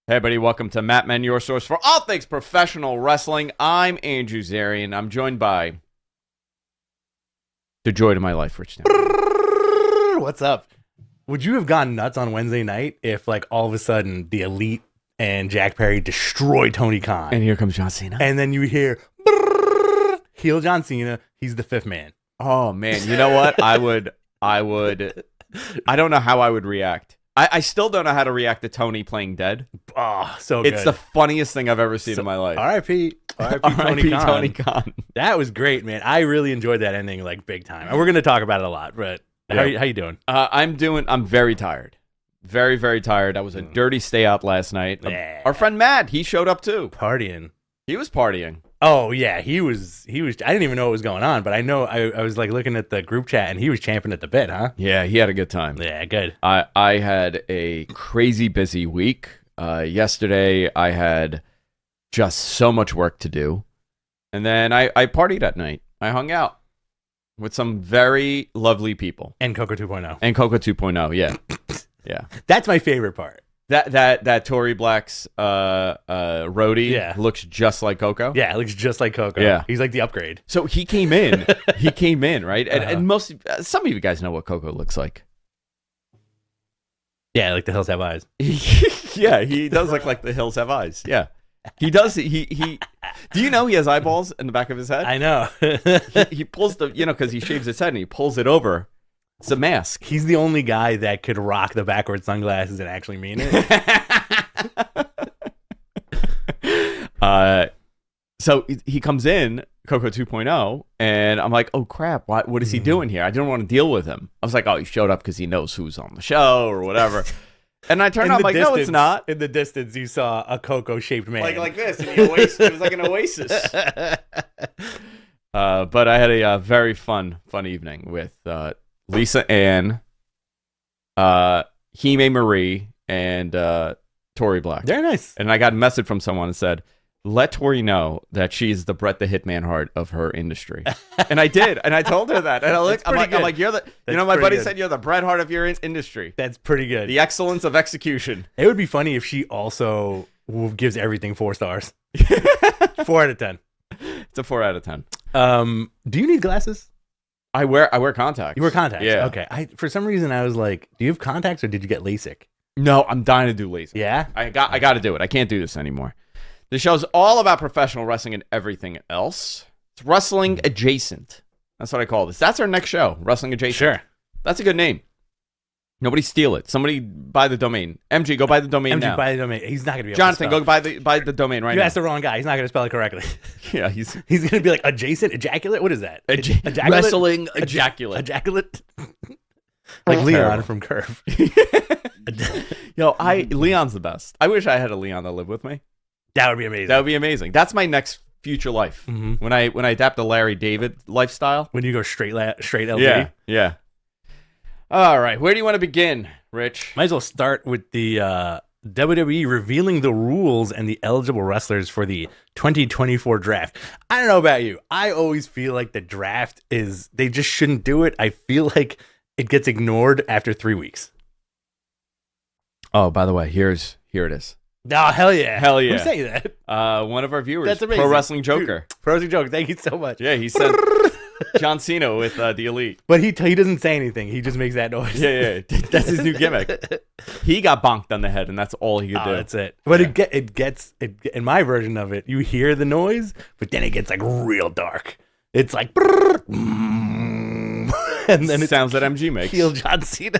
Hey, everybody, welcome to Matt Men, your source for all things professional wrestling. I'm Andrew Zarian. I'm joined by the joy to my life, Rich Stamper. What's up? Would you have gone nuts on Wednesday night if, like, all of a sudden the Elite and Jack Perry destroyed Tony Khan? And here comes John Cena. And then you hear, heel John Cena, he's the fifth man. Oh, man. You know what? I don't know how I would react. I still don't know how to react to Tony playing dead. Oh, so good. It's the funniest thing I've ever seen in my life. R.I.P. Tony Khan. That was great, man. I really enjoyed that ending, like, big time. And we're going to talk about it a lot, but how you doing? I'm very tired. Very, very tired. I was a dirty stay out last night. Yeah. Our friend Matt, he showed up too. Partying. He was partying. Oh, yeah, he was. I didn't even know what was going on, but I know I was like looking at the group chat and he was champing at the bit, huh? Yeah, he had a good time. Yeah, good. I had a crazy busy week. Yesterday, I had just so much work to do. And then I partied at night. I hung out with some very lovely people. And Coco 2.0. And Coco 2.0, yeah. Yeah. That's my favorite part. That Tory Black's roadie looks just like Coco. Yeah, it looks just like Coco. Yeah. He's like the upgrade. So he came in. Right? And some of you guys know what Coco looks like. Yeah, like the Hills Have Eyes. Yeah, he does look like the Hills Have Eyes. Yeah. He does. He. Do you know he has eyeballs in the back of his head? I know. he pulls because he shaves his head and he pulls it over. It's a mask. He's the only guy that could rock the backwards sunglasses and actually mean it. So he comes in, Coco 2.0, and I'm like, oh crap, what is he doing here? I didn't want to deal with him. I was like, oh, he showed up because he knows who's on the show or whatever. And I turned out, I'm like, no, it's not. In the distance, you saw a Coco-shaped man. Like this. In the oasis. It was like an oasis. But I had a very fun evening with Lisa Ann, Hime Marie, and Tory Black. Very nice. And I got a message from someone that said, let Tori know that she's the Bret the Hitman Hart of her industry. And I did. And I told her that. And I'm like, you're the, my buddy said you're the Bret Hart of your industry. That's pretty good. The excellence of execution. It would be funny if she also gives everything 4 stars. 4 out of 10. It's a 4 out of 10. Do you need glasses? I wear contacts. You wear contacts? Yeah. Okay. For some reason, I was like, do you have contacts or did you get LASIK? No, I'm dying to do LASIK. Yeah? I got to do it. I can't do this anymore. The show's all about professional wrestling and everything else. It's wrestling adjacent. That's what I call this. That's our next show, wrestling adjacent. Sure. That's a good name. Nobody steal it. Somebody buy the domain. MG, go buy the domain now. Buy the domain. He's not going to be able Jonathan, to spell. go buy the domain right now. You asked the wrong guy. He's not going to spell it correctly. Yeah, he's going to be like adjacent, ejaculate? What is that? Ejaculate? Wrestling ejaculate. Ejaculate? Like Leon from Curve. Leon's the best. I wish I had a Leon that lived with me. That would be amazing. That would be amazing. That's my next future life. Mm-hmm. When I adapt the Larry David lifestyle. When you go straight LD. Yeah. All right. Where do you want to begin, Rich? Might as well start with the WWE revealing the rules and the eligible wrestlers for the 2024 draft. I don't know about you. I always feel like the draft they just shouldn't do it. I feel like it gets ignored after 3 weeks. Oh, by the way, here it is. Oh, hell yeah. Hell yeah. Who's saying that? One of our viewers. That's amazing. Pro Wrestling Joker. Dude, Pro Wrestling Joker, thank you so much. Yeah, he said John Cena with the Elite. But he doesn't say anything. He just makes that noise. Yeah. That's his new gimmick. He got bonked on the head, and that's all he could do. That's it. But it gets, in my version of it, you hear the noise, but then it gets like real dark. It's like, and then it sounds that MG makes. Heel John Cena.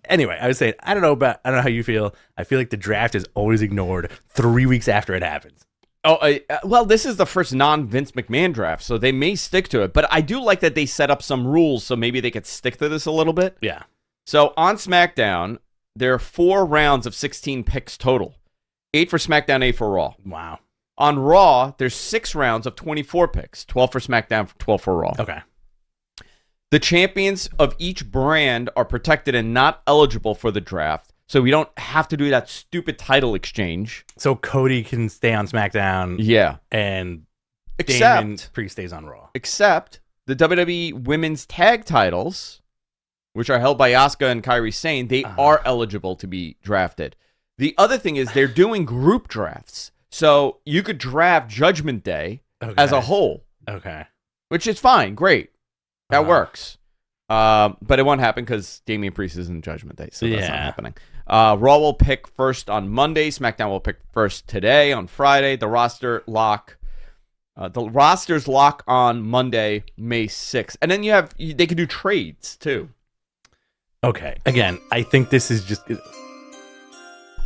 Anyway, I was saying, I don't know how you feel. I feel like the draft is always ignored 3 weeks after it happens. Oh, well, this is the first non-Vince McMahon draft, so they may stick to it. But I do like that they set up some rules, so maybe they could stick to this a little bit. Yeah. So on SmackDown, there are 4 rounds of 16 picks total. 8 for SmackDown, 8 for Raw. Wow. On Raw, there's 6 rounds of 24 picks. 12 for SmackDown, 12 for Raw. Okay. The champions of each brand are protected and not eligible for the draft, so we don't have to do that stupid title exchange. So Cody can stay on SmackDown. Yeah. And Damon Priest stays on Raw. Except the WWE Women's Tag titles, which are held by Asuka and Kairi Sane, they are eligible to be drafted. The other thing is they're doing group drafts. So you could draft Judgment Day as a whole. Okay. Which is fine. Great. That works. But it won't happen because Damian Priest is in Judgment Day. So that's not happening. Raw will pick first on Monday. SmackDown will pick first today on Friday. The rosters lock on Monday, May 6th. And then they can do trades too. Okay. Again, I think this is just...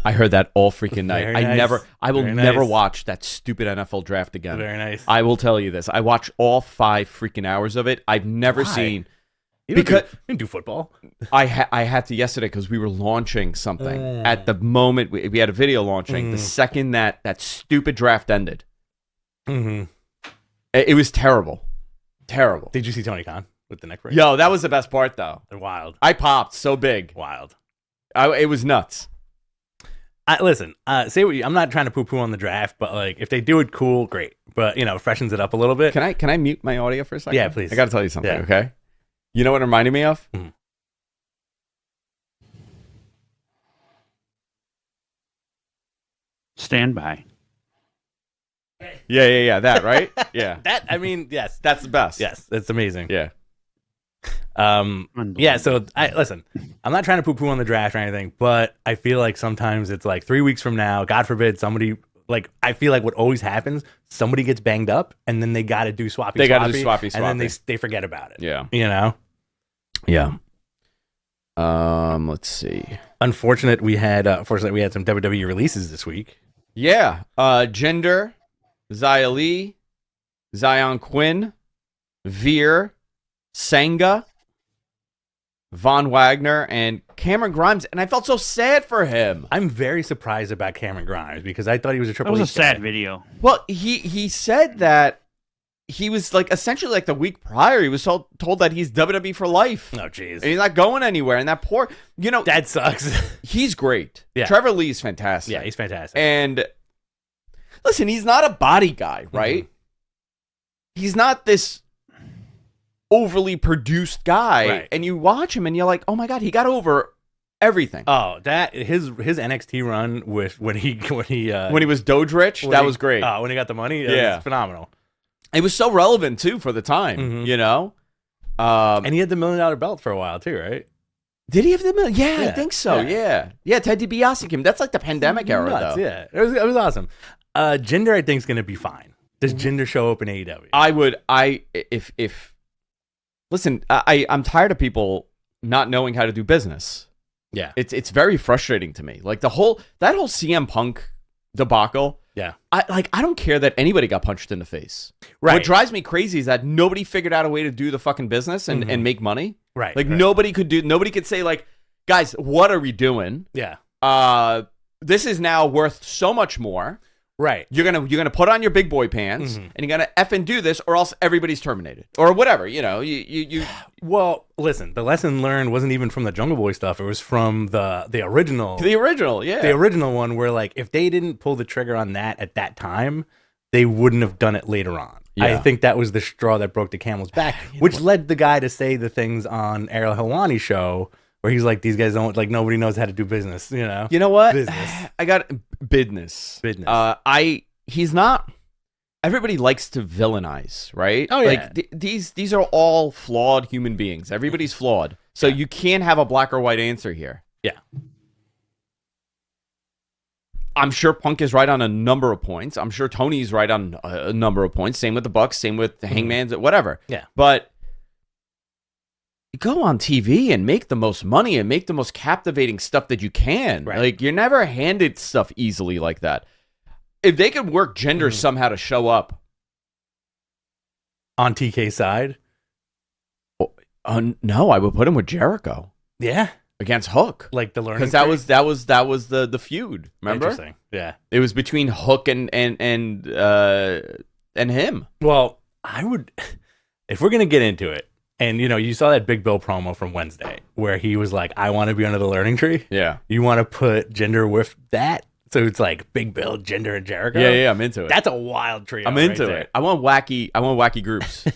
I heard that all freaking night. Very nice. I will Very never nice. watch that stupid NFL draft again. Very nice. I will tell you this. I watched all 5 freaking hours of it. I've never seen... You don't do football. I had to yesterday because we were launching something. At the moment, we had a video launching. The second that stupid draft ended. Mm-hmm. It was terrible. Terrible. Did you see Tony Khan with the neck brace? Yo, that was the best part, though. They're wild. I popped so big. Wild. It was nuts. Listen, I'm not trying to poo-poo on the draft, but like if they do it, cool, great. But freshens it up a little bit. Can I mute my audio for a second? Yeah, please. I got to tell you something, okay? You know what it reminded me of? Mm-hmm. Stand by. Yeah. That, right? Yeah. Yes. That's the best. Yes, that's amazing. Yeah. Yeah, so listen, I'm not trying to poo-poo on the draft or anything, but I feel like sometimes it's like 3 weeks from now, God forbid somebody, like, I feel like what always happens, somebody gets banged up and then they got to do swappy. They got to do swappy. And then they forget about it. Yeah. Yeah. Let's see. Unfortunately, we had some WWE releases this week. Yeah. Jinder, Xia Li, Zion Quinn, Veer, Sangha, Von Wagner, and Cameron Grimes, and I felt so sad for him. I'm very surprised about Cameron Grimes because I thought he was a Triple That H was a sad guy. video. Well, he said that he was like essentially like the week prior, he was told that he's WWE for life. Oh, jeez. And he's not going anywhere. And that poor, that sucks. he's great. Yeah. Trevor Lee's fantastic. Yeah, he's fantastic. And listen, he's not a body guy, right? Mm-hmm. He's not this overly produced guy. Right. And you watch him and you're like, oh my God, he got over everything. Oh, that his NXT run with when he was Doge Rich, that was great. When he got the money, yeah, was phenomenal. It was so relevant too for the time, And he had the $1 million belt for a while too, right? Did he have the $1 million? Yeah, I think so. Yeah. Yeah. Ted DiBiase came. That's like the pandemic era, Nuts, though. Yeah, it was awesome. Jinder, I think, is going to be fine. Does Jinder show up in AEW? Listen, I'm tired of people not knowing how to do business. Yeah, it's very frustrating to me. Like that whole CM Punk debacle. Yeah, I don't care that anybody got punched in the face. Right. What drives me crazy is that nobody figured out a way to do the fucking business and make money. Right. Like right. nobody could say like, guys, what are we doing? Yeah. This is now worth so much more. Right. You're gonna put on your big boy pants and you're gonna effing do this, or else everybody's terminated or whatever. You. Well, listen. The lesson learned wasn't even from the Jungle Boy stuff. It was from the original. The original, yeah. The original one, where like if they didn't pull the trigger on that at that time, they wouldn't have done it later on. Yeah. I think that was the straw that broke the camel's back, which led the guy to say the things on Ariel Helwani's show. Where he's like, these guys don't, like, nobody knows how to do business, You know what? Business. I got business. He's not, everybody likes to villainize, right? Oh, yeah. Like, these are all flawed human beings. Everybody's flawed. So you can't have a black or white answer here. Yeah. I'm sure Punk is right on a number of points. I'm sure Tony's right on a number of points. Same with the Bucks, same with the Hangman's, whatever. Yeah. But go on TV and make the most money and make the most captivating stuff that you can. Right. Like, you're never handed stuff easily like that. If they could work Jinder somehow to show up on TK's side, no, I would put him with Jericho. Yeah, against Hook, like the learning, because that was the feud. Remember? Interesting. Yeah, it was between Hook and him. Well, I would, if we're gonna get into it. And, you saw that Big Bill promo from Wednesday where he was like, I want to be under the learning tree. Yeah. You want to put Jinder with that? So it's like Big Bill, Jinder, and Jericho. Yeah, I'm into it. That's a wild trio. I'm into it. I want wacky groups.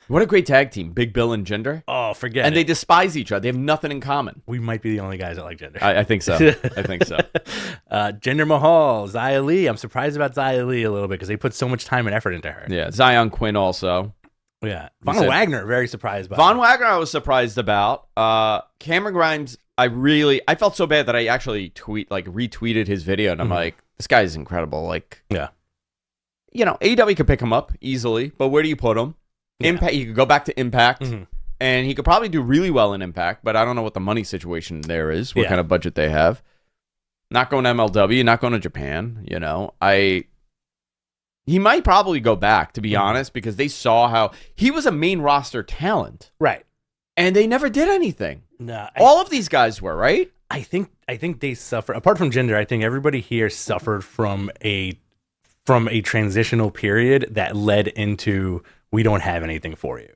What a great tag team, Big Bill and Jinder. Oh, forget And it. they despise each other. They have nothing in common. We might be the only guys that like Jinder. I think so. I think so. Jinder Mahal, Xia Li. I'm surprised about Xia Li a little bit because they put so much time and effort into her. Yeah, Zion Quinn also. Yeah. Von Wagner, very surprised by. Von Wagner, I was surprised about. Cameron Grimes, I felt so bad that I actually retweeted his video, and I'm like, this guy is incredible. Like, yeah. AEW could pick him up easily, but where do you put him? Yeah. Impact. He could go back to Impact, and he could probably do really well in Impact, but I don't know what the money situation there is, what kind of budget they have. Not going to MLW, not going to Japan, He might probably go back, to be honest, because they saw how he was a main roster talent. Right. And they never did anything. No. All of these guys were, right? I think they suffer. Apart from Jinder, I think everybody here suffered from a transitional period that led into we don't have anything for you.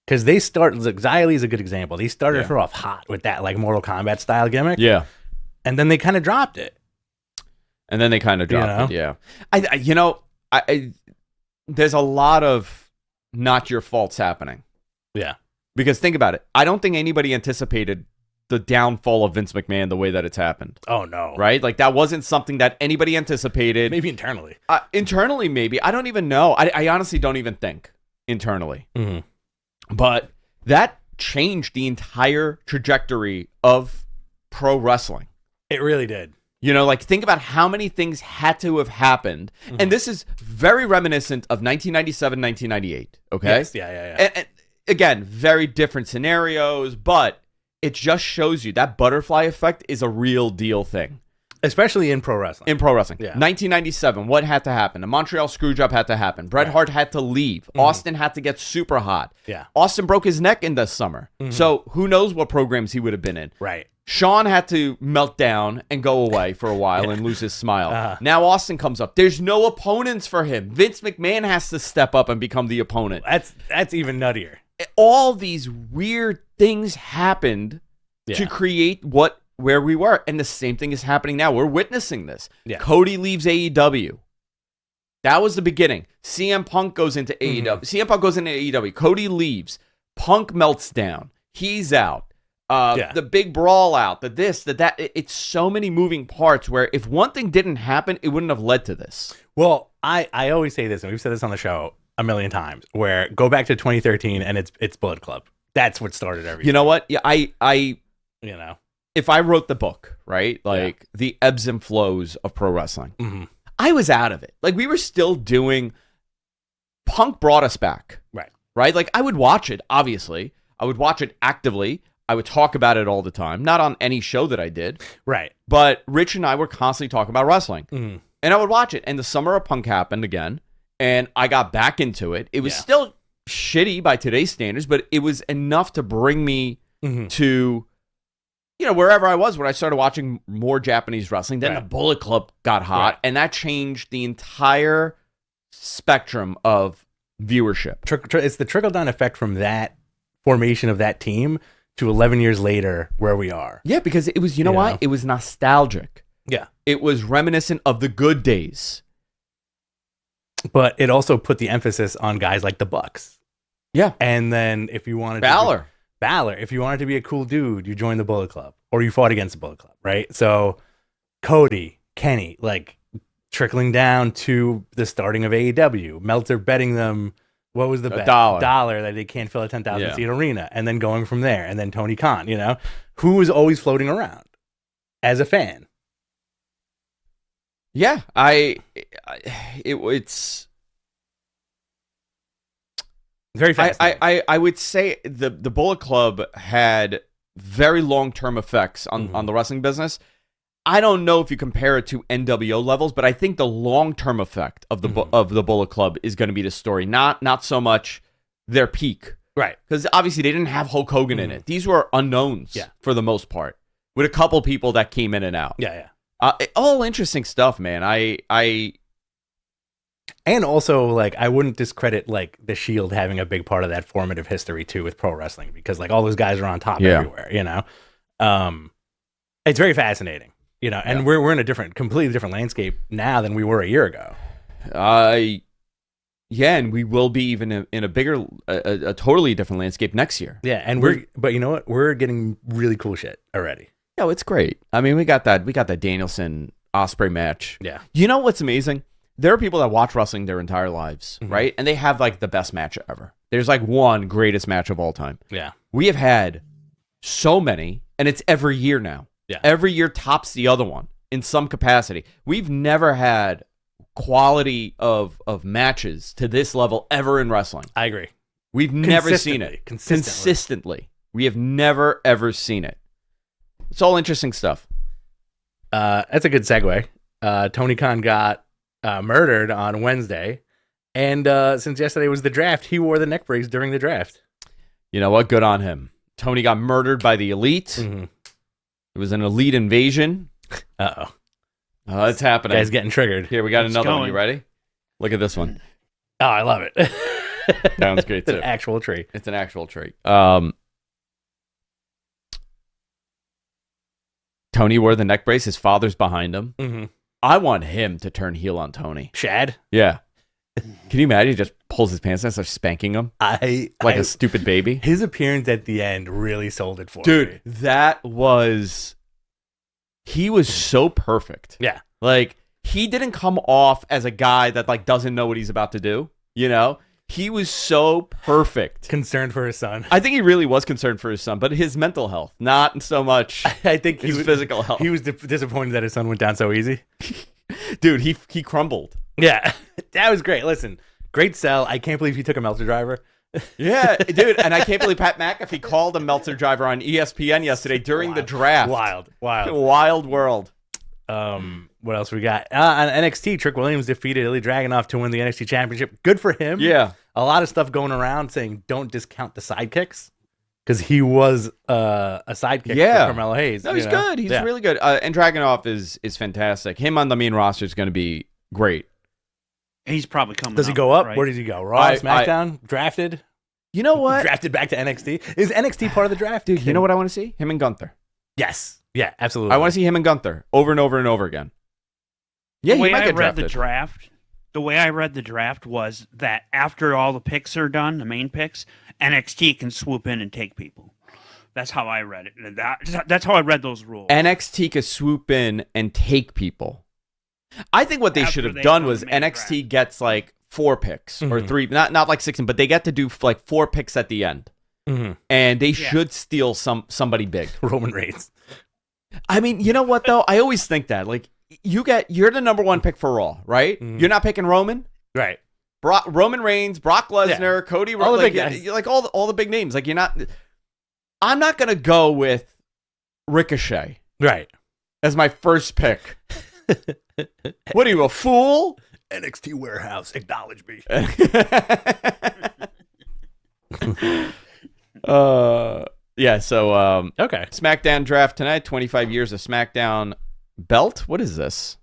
Because they started, Xia Li is a good example. They started her off hot with that like Mortal Kombat style gimmick. Yeah. And then they kind of dropped it. Yeah. There's a lot of not your faults happening. Yeah. Because think about it. I don't think anybody anticipated the downfall of Vince McMahon the way that it's happened. Oh, no. Right? Like, that wasn't something that anybody anticipated. Maybe internally. Internally, maybe. I don't even know. I honestly don't even think internally. Mm-hmm. But that changed the entire trajectory of pro wrestling. It really did. Think about how many things had to have happened. Mm-hmm. And this is very reminiscent of 1997, 1998. Okay? Yes, yeah. And again, very different scenarios, but it just shows you that butterfly effect is a real deal thing. Especially in pro wrestling. In pro wrestling. Yeah. 1997, what had to happen? The Montreal Screwjob had to happen. Bret Hart had to leave. Austin had to get super hot. Yeah. Austin broke his neck in the summer. So who knows what programs he would have been in. Right. Shawn had to melt down and go away for a while and lose his smile. Now Austin comes up. There's no opponents for him. Vince McMahon has to step up and become the opponent. That's even nuttier. All these weird things happened to create where we were. And the same thing is happening now. We're witnessing this. Yeah. Cody leaves AEW. That was the beginning. CM Punk goes into AEW. CM Punk goes into AEW. Cody leaves. Punk melts down. He's out. The big brawl out, the this, the that. It's so many moving parts where if one thing didn't happen, it wouldn't have led to this. Well, I always say this, and we've said this on the show a million times, where go back to 2013 and it's Bullet Club. That's what started everything. You know what? Yeah, if I wrote the book, right? Like the ebbs and flows of pro wrestling, I was out of it. Like we were still doing. Punk brought us back. Right? Like I would watch it, obviously. I would watch it actively. I would talk about it all the time. Not on any show that I did. Right. But Rich and I were constantly talking about wrestling. And I would watch it. And the Summer of Punk happened again. And I got back into it. It was still shitty by today's standards, but it was enough to bring me to, wherever I was when I started watching more Japanese wrestling. Then the Bullet Club got hot. And that changed the entire spectrum of viewership. It's the trickle-down effect from that formation of that team to 11 years later where we are. Yeah, because it was, why? It was nostalgic. Yeah. It was reminiscent of the good days. But it also put the emphasis on guys like the Bucks. Yeah. And then if you wanted Balor, if you wanted to be a cool dude, you joined the Bullet Club or you fought against the Bullet Club, right? So Cody, Kenny, like trickling down to the starting of AEW, Meltzer betting them what was the bet? $1 that they can't fill a 10,000 seat arena, and then going from there, and then Tony Khan, who was always floating around as a fan. Yeah, it's very fast. I would say the Bullet Club had very long-term effects on the wrestling business. I don't know if you compare it to NWO levels, but I think the long-term effect of the Bullet Club is going to be the story, not so much their peak. Right. Because obviously they didn't have Hulk Hogan in it. These were unknowns for the most part, with a couple people that came in and out. Yeah. All interesting stuff, man. And also, like, I wouldn't discredit, like, the Shield having a big part of that formative history, too, with pro wrestling, because, like, all those guys are on top everywhere, It's very fascinating. And we're in a completely different landscape now than we were a year ago. Yeah, and we will be even in a bigger, a totally different landscape next year. Yeah, and but you know what? We're getting really cool shit already. Yeah, it's great. I mean, we got that Danielson Osprey match. Yeah. You know what's amazing? There are people that watch wrestling their entire lives, right? And they have like the best match ever. There's like one greatest match of all time. Yeah. We have had so many, and it's every year now. Yeah. Every year tops the other one in some capacity. We've never had quality of matches to this level ever in wrestling. I agree. We've never seen it. Consistently. We have never, ever seen it. It's all interesting stuff. That's a good segue. Tony Khan got murdered on Wednesday, and since yesterday was the draft, he wore the neck brace during the draft. You know what? Good on him. Tony got murdered by the Elite. It was an Elite invasion. Uh-oh. It's happening. Guy's getting triggered. Here, we got another one. You ready? Look at this one. Oh, I love it. That one's great, too. It's an actual tree. It's an actual tree. Tony wore the neck brace. His father's behind him. I want him to turn heel on Tony. Shad? Yeah. Can you imagine? He just pulls his pants down and starts spanking him like a stupid baby. His appearance at the end really sold it for me. Dude, he was so perfect. Yeah. Like, he didn't come off as a guy that like doesn't know what he's about to do, you know? He was so perfect. Concerned for his son. I think he really was concerned for his son, but his mental health, not so much I think his physical health. He was disappointed that his son went down so easy. Dude, he crumbled. Yeah, that was great. Listen, great sell. I can't believe he took a Meltzer driver. Yeah, dude, and I can't believe Pat McAfee called a Meltzer driver on ESPN yesterday during the draft. Wild. Wild world. What else we got? On NXT, Trick Williams defeated Ilya Dragunov to win the NXT Championship. Good for him. Yeah. A lot of stuff going around saying don't discount the sidekicks because he was a sidekick for Carmelo Hayes. No, he's good. He's really good. And Dragunov is fantastic. Him on the main roster is going to be great. He's probably coming. Does he go up? Right? Where does he go? Raw, SmackDown, drafted? You know what? Drafted back to NXT. Is NXT part of the draft? Dude, you know what I want to see? Him and Gunther. Yes. Yeah, absolutely. I want to see him and Gunther over and over and over again. Yeah, the way I read the draft was that after all the picks are done, the main picks, NXT can swoop in and take people. That's how I read it. That's how I read those rules. NXT can swoop in and take people. I think what they should have done was NXT gets like 4 picks or 3, not like 6, but they get to do like 4 picks at the end. And they should steal somebody big. Roman Reigns. I mean, you know what though? I always think that like you're the number 1 pick for Raw, right? You're not picking Roman, right? Roman Reigns, Brock Lesnar, Cody, all the big guys. Like all the big names. Like you're not. I'm not gonna go with Ricochet, right, as my first pick. What are you, a fool? NXT warehouse, acknowledge me. Yeah, so okay. SmackDown draft tonight, 25 years of SmackDown belt. What is this?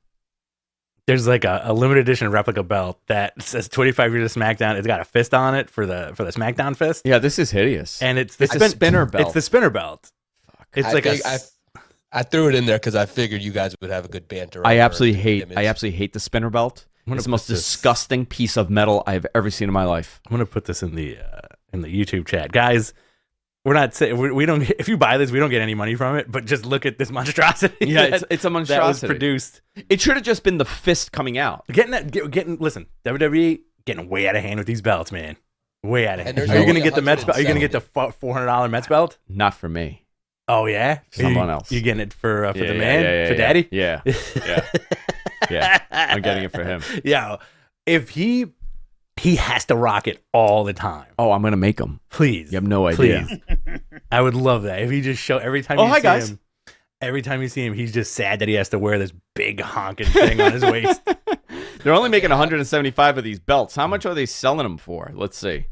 There's like a limited edition replica belt that says 25 years of SmackDown. It's got a fist on it for the SmackDown fist. Yeah, this is hideous. And it's a spinner belt. It's the spinner belt. Fuck. It's I threw it in there because I figured you guys would have a good banter. I absolutely hate the spinner belt. It's the most disgusting piece of metal I've ever seen in my life. I'm gonna put this in the YouTube chat, guys. We're not saying we don't. If you buy this, we don't get any money from it. But just look at this monstrosity. Yeah, it's a monstrosity that was produced. It should have just been the fist coming out. Listen, WWE getting way out of hand with these belts, man. Way out of hand. Are you gonna get the Mets belt? Are you gonna get the $400 Mets belt? Not for me. Oh yeah, someone else. You getting it for the man, for Daddy? Yeah. I'm getting it for him. Yeah, if he has to rock it all the time. Oh, I'm gonna make him. Please, you have no idea. I would love that if he just show every time. Him. Every time you see him, he's just sad that he has to wear this big honking thing on his waist. They're only making 175 of these belts. How much are they selling them for? Let's see.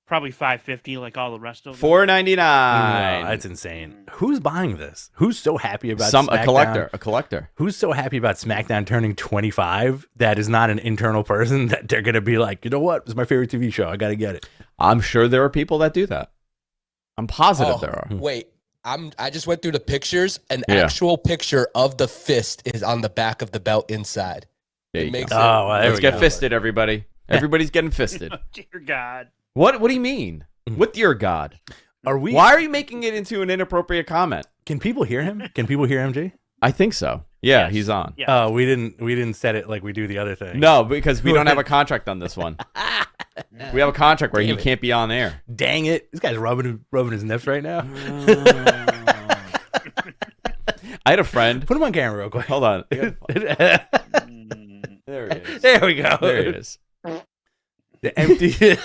Probably $550, like all the rest of them. $4.99. No, that's insane. Who's buying this? Who's so happy about SmackDown? A collector. Who's so happy about SmackDown turning 25 that is not an internal person that they're gonna be like, you know what? It's my favorite TV show. I gotta get it. I'm sure there are people that do that. I'm positive there are. Wait, I just went through the pictures. An actual picture of the fist is on the back of the belt inside. There you go. Let's get fisted, everybody. Everybody's getting fisted. Dear God. What do you mean? What dear God? Why are you making it into an inappropriate comment? Can people hear him? Can people hear MG? I think so. Yeah, Yes. he's on. Yeah. Oh, we didn't set it like we do the other thing. No, because we don't have a contract on this one. We have a contract where he can't be on air. Dang it. This guy's rubbing his nips right now. I had a friend. Put him on camera real quick. Hold on. There he is. There we go. There he is. The empty.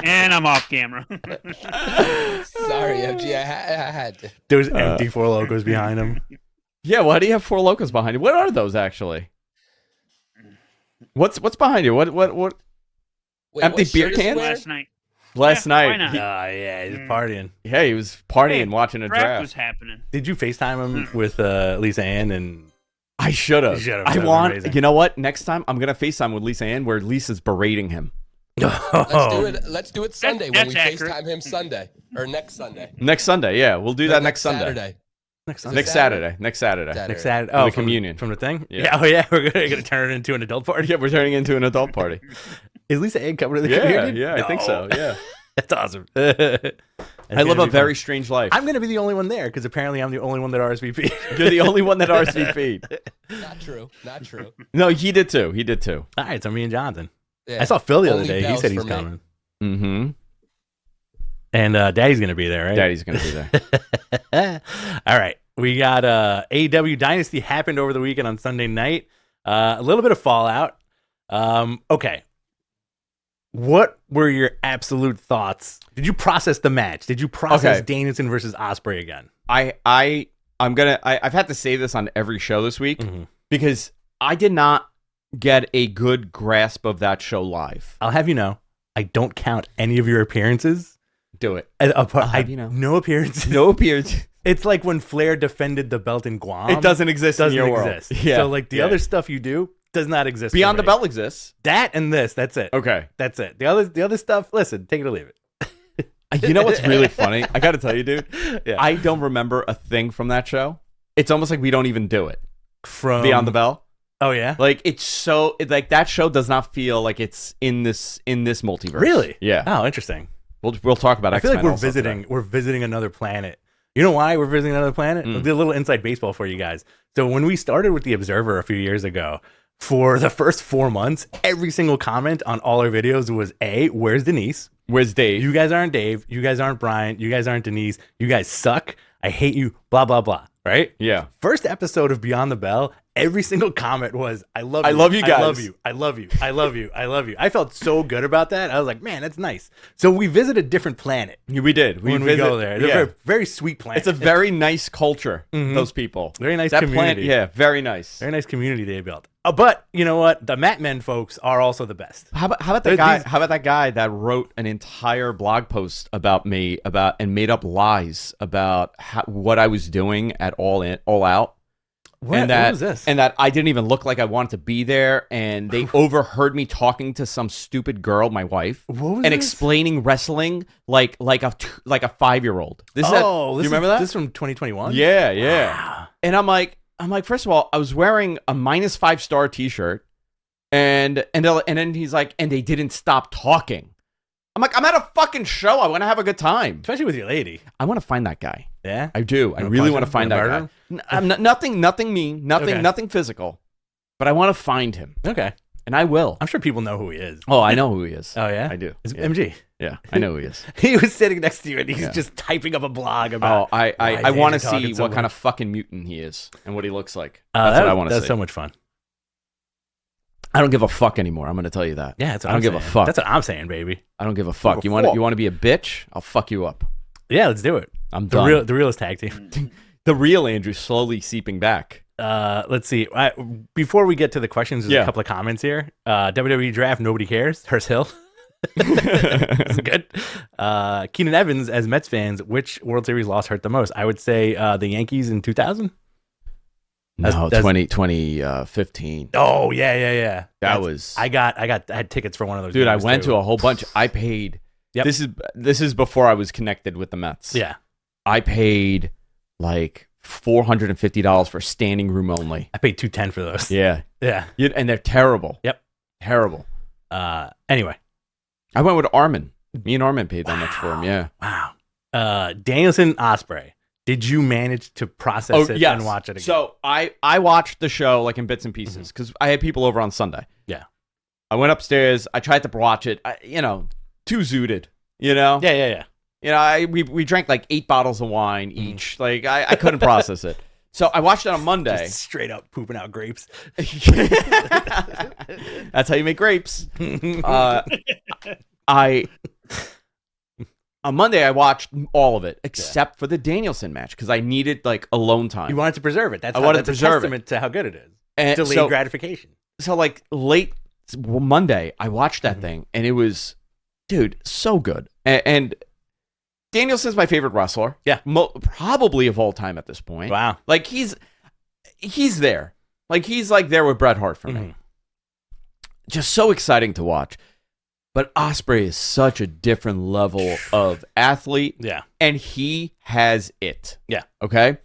And I'm off camera. Sorry, MG. I had to. There's empty Four Locos behind him. Yeah, why do you have Four Locos behind you? What are those actually? What's behind you? What? Wait, Empty what beer shirt is he cans? wearing? Last night. Last Yeah, why night. not? Yeah, he's partying. Yeah, he was partying, Hey, watching a Draft was draft. happening. Did you FaceTime him with Lisa Ann and? I should have. You should've. I That was want. amazing. You know what? Next time I'm gonna FaceTime with Lisa Ann, where Lisa's berating him. Let's do it Sunday when we that's accurate. FaceTime him Sunday or next Sunday. Next Sunday, yeah, we'll do that next Sunday. Saturday. Next Next Saturday. Next Saturday. Next Saturday. the from communion. from the thing. Yeah. Oh yeah, we're gonna turn it into an adult party. Yeah, we're turning into an adult party. Is Lisa Ann coming to the Yeah, communion? yeah, I think so. No. Yeah, That's awesome. I live a very strange life. I'm gonna be the only one there because apparently I'm the only one that RSVP. You're the only one that RSVP'd. Not true. Not true. No, he did too. He did too. All right, so me and Jonathan. Yeah. I saw Phil the other Only day. He bells said he's for me. coming. Mm-hmm. And Daddy's gonna be there, right? Daddy's gonna be there. All right. We got AEW Dynasty happened over the weekend on Sunday night. A little bit of fallout. Okay. What were your absolute thoughts? Did you process the match? Did you process Okay. Danielson versus Osprey again? I've had to say this on every show this week Mhm. because I did not get a good grasp of that show live. I'll have you know, I don't count any of your appearances. Do it. I'll have you know. No appearances. No appearance. It's like when Flair defended the belt in Guam. It doesn't exist Doesn't in your exist. world. Yeah. So like the Yeah. other stuff you do does not exist. for Beyond the me. Bell exists. That and this. That's it. Okay. That's it. The other stuff. Listen, take it or leave it. You know what's really funny? I got to tell you, dude. Yeah. I don't remember a thing from that show. It's almost like we don't even do it. From Beyond the Bell. Oh yeah. Like it's so like that show does not feel like it's in this multiverse. Really? Yeah. Oh, interesting. We'll talk about. I feel like X-Men we're also visiting. today. We're visiting another planet. You know why we're visiting another planet? I'll do a little inside baseball for you guys. So when we started with the Observer a few years ago, for the first 4 months, every single comment on all our videos was where's Denise? Where's Dave? You guys aren't Dave. You guys aren't Brian. You guys aren't Denise. You guys suck. I hate you. Blah blah blah. Right? Yeah. First episode of Beyond the Bell, every single comment was, I love you. I love you I guys. love you. I love you. I love you. I love you. I felt so good about that. I was like, man, that's nice. So we visit a different planet We did. when we go there. They're a very sweet planet. It's a very nice culture. Those people. Very nice That community. plant. Yeah. Very nice. very nice community they built. But you know what? The Matt Men folks are also the best. How about that There's guy? these- How about that guy that wrote an entire blog post about me and made up lies about what I was doing at All Out, What was this? and that I didn't even look like I wanted to be there, and they overheard me talking to some stupid girl, my wife, What was and this? explaining wrestling like a 5-year-old. Do you remember that? This is from 2021? Yeah, yeah. Wow. And I'm like, first of all, I was wearing a -5-star T-shirt, and then he's like, and they didn't stop talking. I'm like, I'm at a fucking show. I want to have a good time. Especially with your lady. I want to find that guy. Yeah? I do. I wanna really punch want him? to find You that wanna guy. I'm nothing mean, Okay. nothing physical, but I want to find him, Okay. and I will. I'm sure people know who he is. Oh, I know who he is. Oh, yeah? I do. It's Yeah. MG. Yeah, I know who he is. He was sitting next to you and he's Yeah. just typing up a blog about. Oh, I why want to Dave's talking see so what kind much. of fucking mutant he is and what he looks like. That's what I want to That's see. so much fun. I don't give a fuck anymore. I'm going to tell you that. Yeah, that's what I don't I'm give a saying. fuck. That's what I'm saying, baby. I don't give a fuck. Give You a want fuck. to be a bitch? I'll fuck you up. Yeah, let's do it. I'm The done. the realest tag team. The real Andrew slowly seeping back. Let's see. Before we get to the questions, there's Yeah. a couple of comments here. WWE draft, nobody cares. Hearst Hill. That's good. Keenan Evans, as Mets fans, which World Series loss hurt the most? I would say the Yankees in 2000. No, that's- 2015. Oh yeah. That was. I had tickets for one of those. Dude, I games, went too. to a whole bunch. I paid. Yep. This is before I was connected with the Mets. Yeah. I paid like $450 for standing room only. I paid $210 for those. Yeah. Yeah. And they're terrible. Yep. Terrible. Anyway, I went with Armin. Me and Armin paid that much for him. Yeah. Wow. Danielson, Osprey. Did you manage to process it and watch it again? So I watched the show like in bits and pieces because I had people over on Sunday. Yeah. I went upstairs. I tried to watch it. Too zooted. Yeah. We drank like 8 bottles of wine each. Like I couldn't process it. So I watched it on Monday. Just straight up pooping out grapes. That's how you make grapes. On Monday, I watched all of it except for the Danielson match because I needed like alone time. You wanted to preserve it. That's I wanted to that's a preserve testament to how good it is. And Delayed gratification. So like late Monday, I watched that thing and it was, dude, so good. And Danielson's my favorite wrestler. Yeah, probably of all time at this point. Wow, like he's there. Like he's like there with Bret Hart for me. Just so exciting to watch. But Osprey is such a different level of athlete. Yeah. And he has it. Yeah. Okay?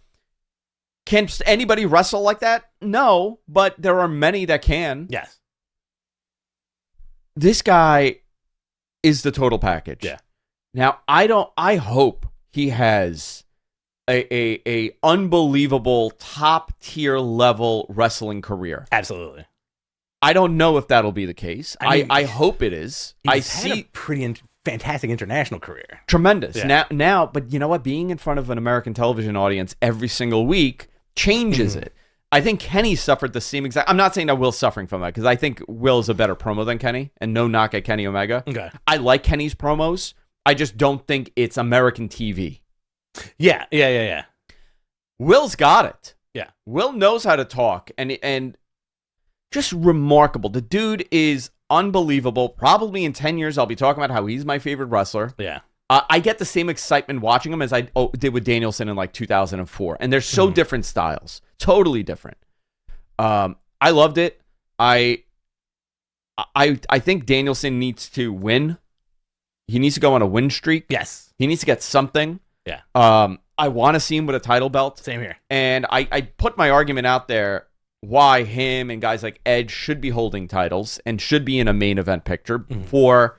Can anybody wrestle like that? No, but there are many that can. Yes. This guy is the total package. Yeah. Now, I hope he has a unbelievable top tier level wrestling career. Absolutely. I don't know if that'll be the case. I hope it is. I see had a pretty fantastic international career. Tremendous. Yeah. Now, but you know what? Being in front of an American television audience every single week changes it. I think Kenny suffered the same exact. I'm not saying that Will's suffering from that because I think Will is a better promo than Kenny, and no knock at Kenny Omega. Okay. I like Kenny's promos. I just don't think it's American TV. Yeah. Will's got it. Yeah. Will knows how to talk, and just remarkable. The dude is unbelievable. Probably in 10 years, I'll be talking about how he's my favorite wrestler. Yeah. I get the same excitement watching him as I did with Danielson in like 2004. And they're so different styles. Totally different. I loved it. I think Danielson needs to win. He needs to go on a win streak. Yes. He needs to get something. Yeah. I want to see him with a title belt. Same here. And I put my argument out there why him and guys like Edge should be holding titles and should be in a main event picture for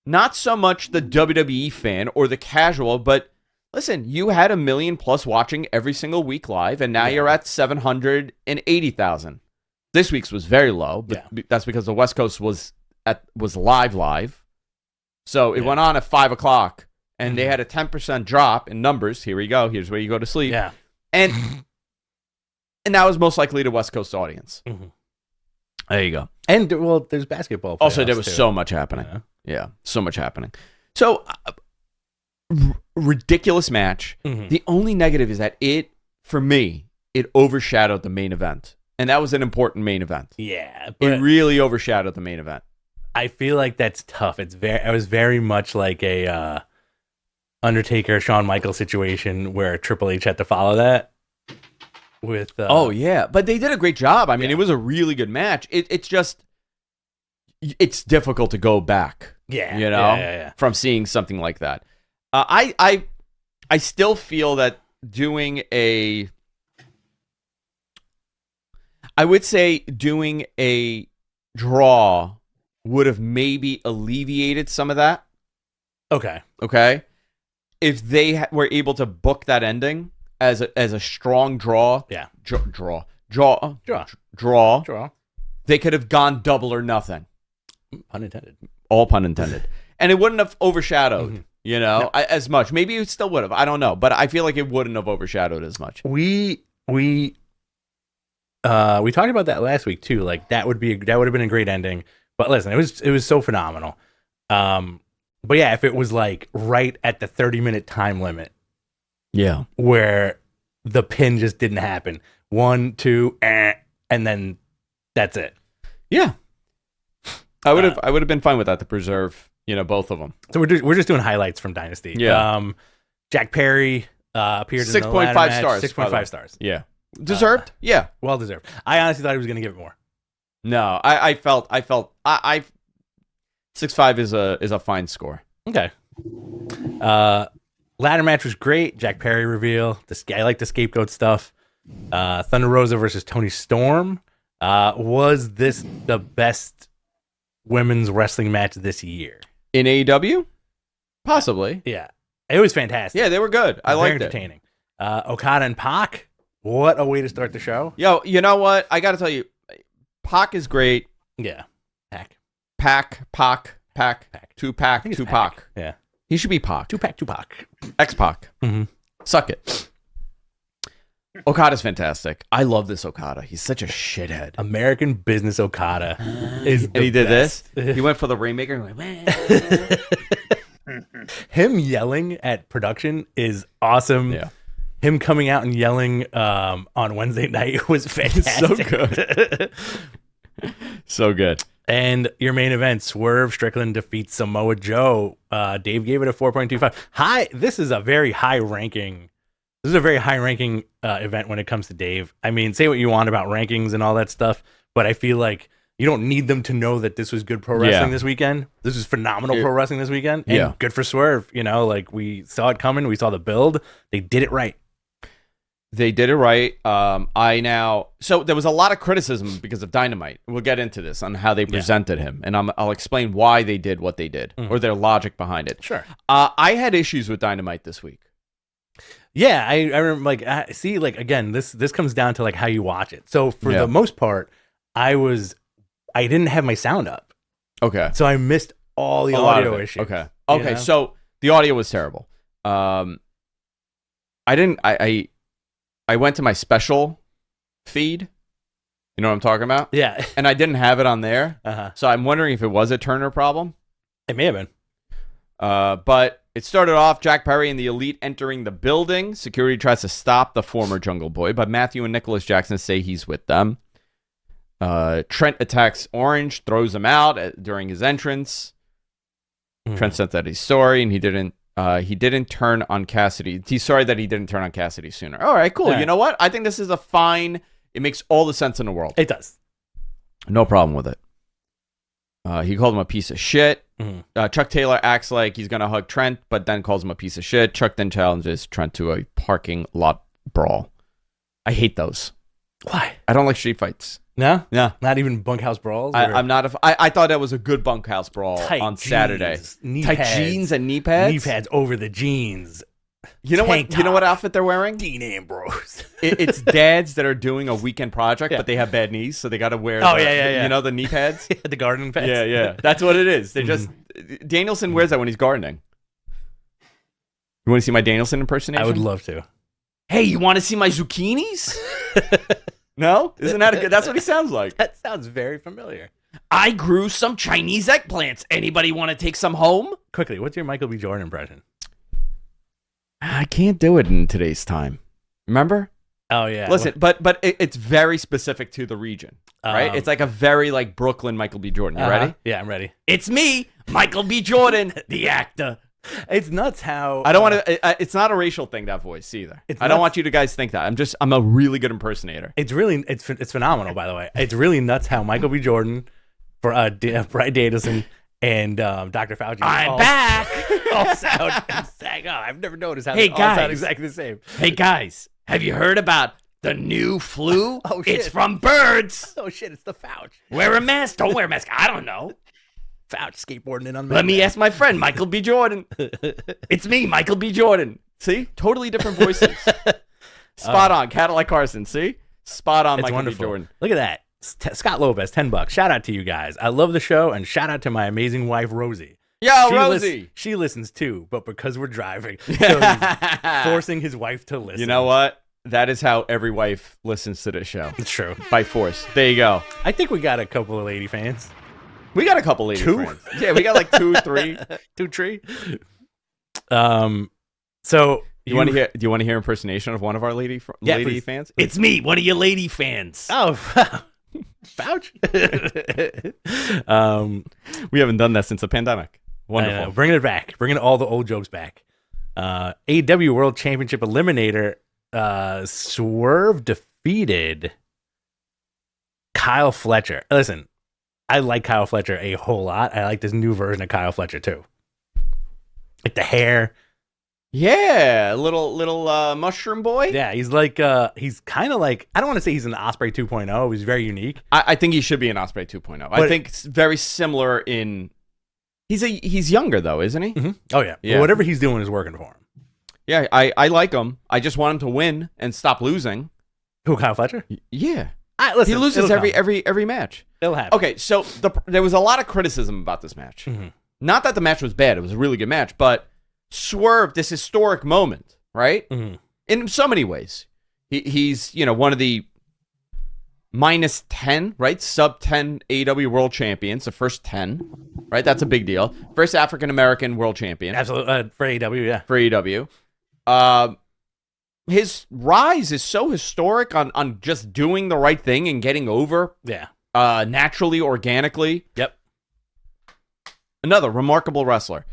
not so much the WWE fan or the casual, but listen, you had 1 million plus watching every single week live, and now you're at 780,000. This week's was very low, but that's because the West Coast was live. So it went on at 5 o'clock, and they had a 10% drop in numbers. Here we go. Here's where you go to sleep. Yeah. And that was most likely the West Coast audience. There you go. And, well, there's basketball. Also, there was so much happening. Yeah, so much happening. So, ridiculous match. The only negative is that for me, it overshadowed the main event. And that was an important main event. Yeah. It really overshadowed the main event. I feel like that's tough. It was very much like a Undertaker, Shawn Michaels situation where Triple H had to follow that. With but they did a great job. I mean, it was a really good match. It's just it's difficult to go back. Yeah, from seeing something like that. I still feel that doing a draw would have maybe alleviated some of that. Okay. If they were able to book that ending as a strong draw, draw, they could have gone double or nothing. Pun intended. All pun intended. And it wouldn't have overshadowed, as much. Maybe it still would have. I don't know, but I feel like it wouldn't have overshadowed as much. We talked about that last week too. Like that would have been a great ending. But listen, it was so phenomenal. But yeah, if it was like right at the 30-minute time limit. Yeah. Where the pin just didn't happen. 1, 2, and then that's it. Yeah. I would have been fine with that to preserve, both of them. So we're just doing highlights from Dynasty. Yeah. Jack Perry appeared in the 6.5 stars. 6.5 stars. Yeah. Deserved? Yeah. Well deserved. I honestly thought he was going to give it more. No, I felt 6.5 is a fine score. Okay. Ladder match was great. Jack Perry reveal. I like the scapegoat stuff. Thunder Rosa versus Tony Storm. Was this the best women's wrestling match this year. In AEW? Possibly. Yeah. It was fantastic. Yeah, they were good. I liked it. Entertaining. Okada and Pac. What a way to start the show. Yo, you know what? I got to tell you, Pac is great. Yeah. Pac. Tupac. Yeah. He should be Pac. Tupac. X-Pac. Mm-hmm. Suck it. Okada's fantastic. I love this Okada. He's such a shithead. American Business Okada is And he did best. this. He went for the Rainmaker and went, Him yelling at production is awesome. Yeah. Him coming out and yelling on Wednesday night was fantastic. So good. So good. And your main event, Swerve Strickland defeats Samoa Joe. Dave gave it a 4.25. This is a very high ranking. This is a very high ranking event when it comes to Dave. I mean, say what you want about rankings and all that stuff, but I feel like you don't need them to know that this was good pro wrestling this weekend. This is phenomenal pro wrestling this weekend. And good for Swerve. You know, like we saw it coming. We saw the build. They did it right. They did it right. So there was a lot of criticism because of Dynamite. We'll get into this on how they presented him, and I'll explain why they did what they did or their logic behind it. Sure. I had issues with Dynamite this week. Yeah, I remember. Like, again, this comes down to like how you watch it. So for the most part, I didn't have my sound up. Okay. So I missed all the audio issues. Okay. You know? So the audio was terrible. I went to my special feed. You know what I'm talking about? Yeah. And I didn't have it on there. Uh-huh. So I'm wondering if it was a Turner problem. It may have been. But it started off Jack Perry and the Elite entering the building. Security tries to stop the former Jungle Boy, but Matthew and Nicholas Jackson say he's with them. Trent attacks Orange, throws him out during his entrance. Trent said that he's sorry, and he didn't turn on Cassidy. He's sorry that he didn't turn on Cassidy sooner. All right, cool. Yeah. You know what? I think this is a fine. It makes all the sense in the world. It does. No problem with it. He called him a piece of shit. Mm-hmm. Chuck Taylor acts like he's going to hug Trent, but then calls him a piece of shit. Chuck then challenges Trent to a parking lot brawl. I hate those. Why? I don't like street fights. No? Yeah. Not even bunkhouse brawls? I'm not I thought that was a good bunkhouse brawl Tight on jeans, Saturday. knee Tight pads, jeans and knee pads? Knee pads over the jeans. You know Tank what? You know what outfit they're wearing? Dean Ambrose. It's dads that are doing a weekend project, but they have bad knees, so they got to wear. You know the knee pads. The gardening pads. Yeah. That's what it is. They just Danielson wears that when he's gardening. You want to see my Danielson impersonation? I would love to. Hey, you want to see my zucchinis? No, isn't that a good? That's what he sounds like. That sounds very familiar. I grew some Chinese eggplants. Anybody want to take some home? Quickly, what's your Michael B. Jordan impression? I can't do it in today's time. Remember? Oh yeah. Listen, but it's very specific to the region, right? It's like a very like Brooklyn Michael B. Jordan. You ready? Yeah, I'm ready. It's me, Michael B. Jordan, the actor. It's nuts how I don't want to. It's not a racial thing, that voice either. I don't want you to guys think that. I'm a really good impersonator. It's really it's phenomenal. By the way, it's really nuts how Michael B. Jordan, for Brian Danielson and Dr. Fauci. I'm back. All sound exact. Oh, I've never noticed how Hey, they all sound guys. exactly the same. Hey guys, have you heard about the new flu? Oh, shit. It's from birds. Oh shit! It's the Fauci. Wear a mask. Don't wear a mask. I don't know. Fauci skateboarding in on. Let me ask my friend Michael B. Jordan. It's me, Michael B. Jordan. See, totally different voices. Spot on, Cadillac Carson. See, spot on, It's Michael wonderful. B. Jordan. Look at that. Scott Lopez, $10. Shout out to you guys. I love the show, and shout out to my amazing wife Rosie. Yo, Rosie. She listens too, but because we're driving, so he's forcing his wife to listen. You know what? That is how every wife listens to this show. It's true. By force. There you go. I think we got a couple of lady fans. We got a couple lady Two? friends. Yeah, we got like 2, 3. 2, 3. So Do you want to hear impersonation of one of our lady please. fans? It's me, one of your lady fans. Oh, Fauci. We haven't done that since the pandemic. Wonderful. Bringing it back. Bringing all the old jokes back. AEW World Championship Eliminator. Swerve defeated Kyle Fletcher. Listen, I like Kyle Fletcher a whole lot. I like this new version of Kyle Fletcher too. Like the hair. Yeah, little mushroom boy. Yeah, he's like he's kind of like, I don't want to say he's an Osprey 2.0. He's very unique. I think he should be an Osprey 2.0. I think it's very similar in. He's younger though, isn't he? Mm-hmm. Oh yeah. Yeah. Well, whatever he's doing is working for him. Yeah, I like him. I just want him to win and stop losing. Who, Kyle Fletcher? Yeah, Listen, he loses it'll come. every match. It'll happen. Okay, so there was a lot of criticism about this match. Mhm. Not that the match was bad; it was a really good match. But Swerve, this historic moment, right? Mm-hmm. In so many ways, he's one of the minus 10, right? Sub 10 AEW World Champions, the first 10, right? That's a big deal. First African American World Champion, Absolutely. For AEW, yeah. for AEW. His rise is so historic on just doing the right thing and getting over Yeah. naturally, organically. Yep. Another remarkable wrestler.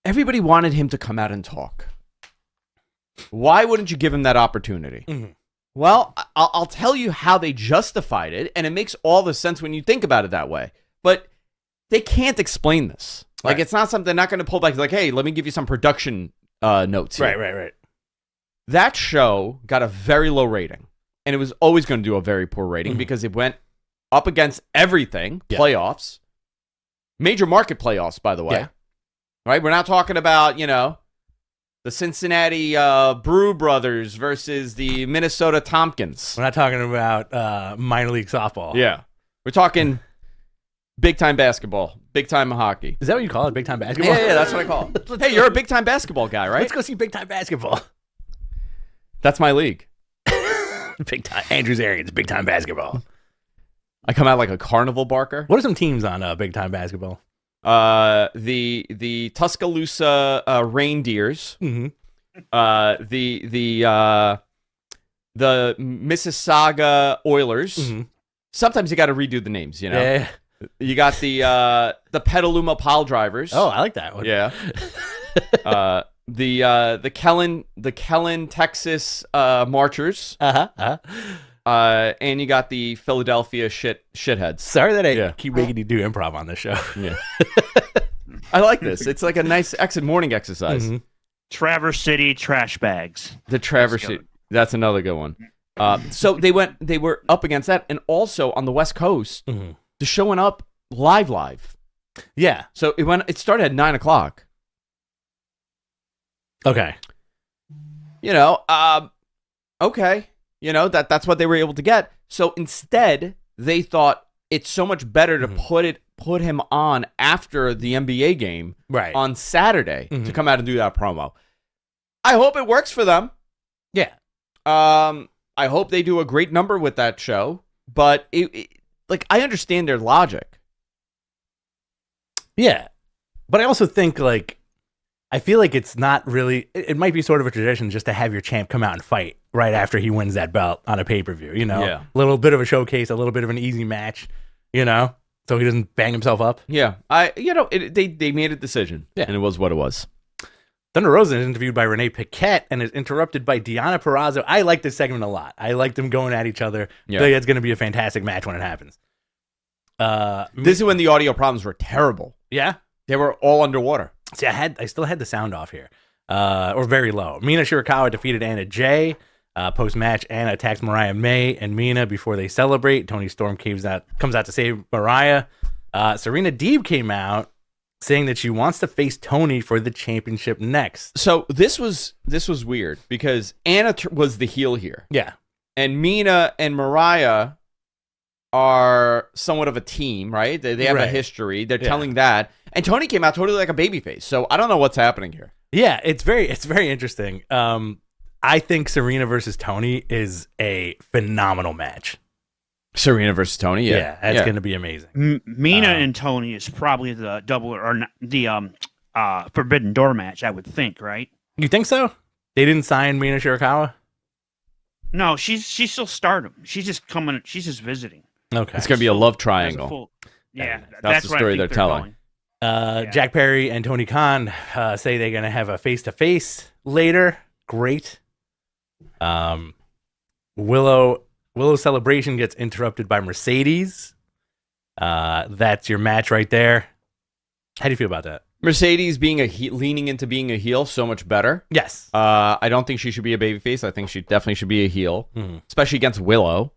Everybody wanted him to come out and talk. Why wouldn't you give him that opportunity? Mm-hmm. Well, I'll tell you how they justified it, and it makes all the sense when you think about it that way. But they can't explain this. Like, Right. it's not something they're not going to pull back. Like, hey, let me give you some production notes here. Right. That show got a very low rating, and it was always going to do a very poor rating Mhm. because it went up against everything, Yeah. playoffs, major market playoffs, by the way. Yeah. Right? We're not talking about, the Cincinnati Brew Brothers versus the Minnesota Tompkins. We're not talking about minor league softball. Yeah. We're talking big-time basketball, big-time hockey. Is that what you call it? Big time basketball? Yeah, that's what I call it. Hey, you're a big-time basketball guy, right? Let's go see big time basketball. That's my league. Big time. Andrews Arians, big time basketball. I come out like a carnival barker. What are some teams on big time basketball? The Tuscaloosa Reindeers, Mm-hmm. the Mississauga Oilers. Mm-hmm. Sometimes you got to redo the names. Yeah. You got the Petaluma Pile Drivers. Oh, I like that one. yeah. The Kellen, Texas Marchers. And you got the Philadelphia shitheads. Sorry that I Yeah. keep making you do improv on this show. Yeah. I like this. It's like a nice exit morning exercise. Mhm. Traverse City trash bags. The Traverse. That's good. That's another good one. So they were up against that, and also on the West Coast, Mhm. the show went up live. Yeah. So it started at 9:00. Okay. Okay. That's what they were able to get. So instead, they thought it's so much better to put him on after the NBA game Right. on Saturday to Mhm. come out and do that promo. I hope it works for them. Yeah. I hope they do a great number with that show, but I understand their logic. Yeah. But I also think I feel like it's not really, it might be sort of a tradition just to have your champ come out and fight right after he wins that belt on a pay-per-view, Yeah. A little bit of a showcase, a little bit of an easy match, so he doesn't bang himself up. Yeah, they made a decision, Yeah. and it was what it was. Thunder Rosa is interviewed by Renee Paquette and is interrupted by Deonna Purrazzo. I like this segment a lot. I like them going at each other. Yeah. I think it's going to be a fantastic match when it happens. This is when the audio problems were terrible. Yeah. They were all underwater. See, I still had the sound off here, or very low. Mina Shirakawa defeated Anna Jay. Post-match, Anna attacks Mariah May and Mina before they celebrate. Toni Storm comes out to save Mariah. Serena Deeb came out saying that she wants to face Toni for the championship next. So this was weird because Anna was the heel here, Yeah. and Mina and Mariah are somewhat of a team, right? They have a Right. history. They're Yeah. telling that, and Toni came out totally like a babyface. So I don't know what's happening here. Yeah, it's very interesting. I think Serena versus Toni is a phenomenal match. Serena versus Toni, Yeah, that's going to be amazing. Mina and Tony is probably the double or not, the Forbidden Door match, I would think, right? You think so? They didn't sign Mina Shirakawa? No, she's still Stardom. She's just coming. She's just visiting. Okay. It's going to be a love As a triangle. full- yeah, That's the what I story think they're telling. going. Yeah. Jack Perry and Tony Khan say they're going to have a face-to-face later. Great. Willow Celebration gets interrupted by Mercedes. That's your match right there. How do you feel about that? Mercedes being leaning into being a heel, so much better. Yes. I don't think she should be a babyface. I think she definitely should be a heel, especially against Willow.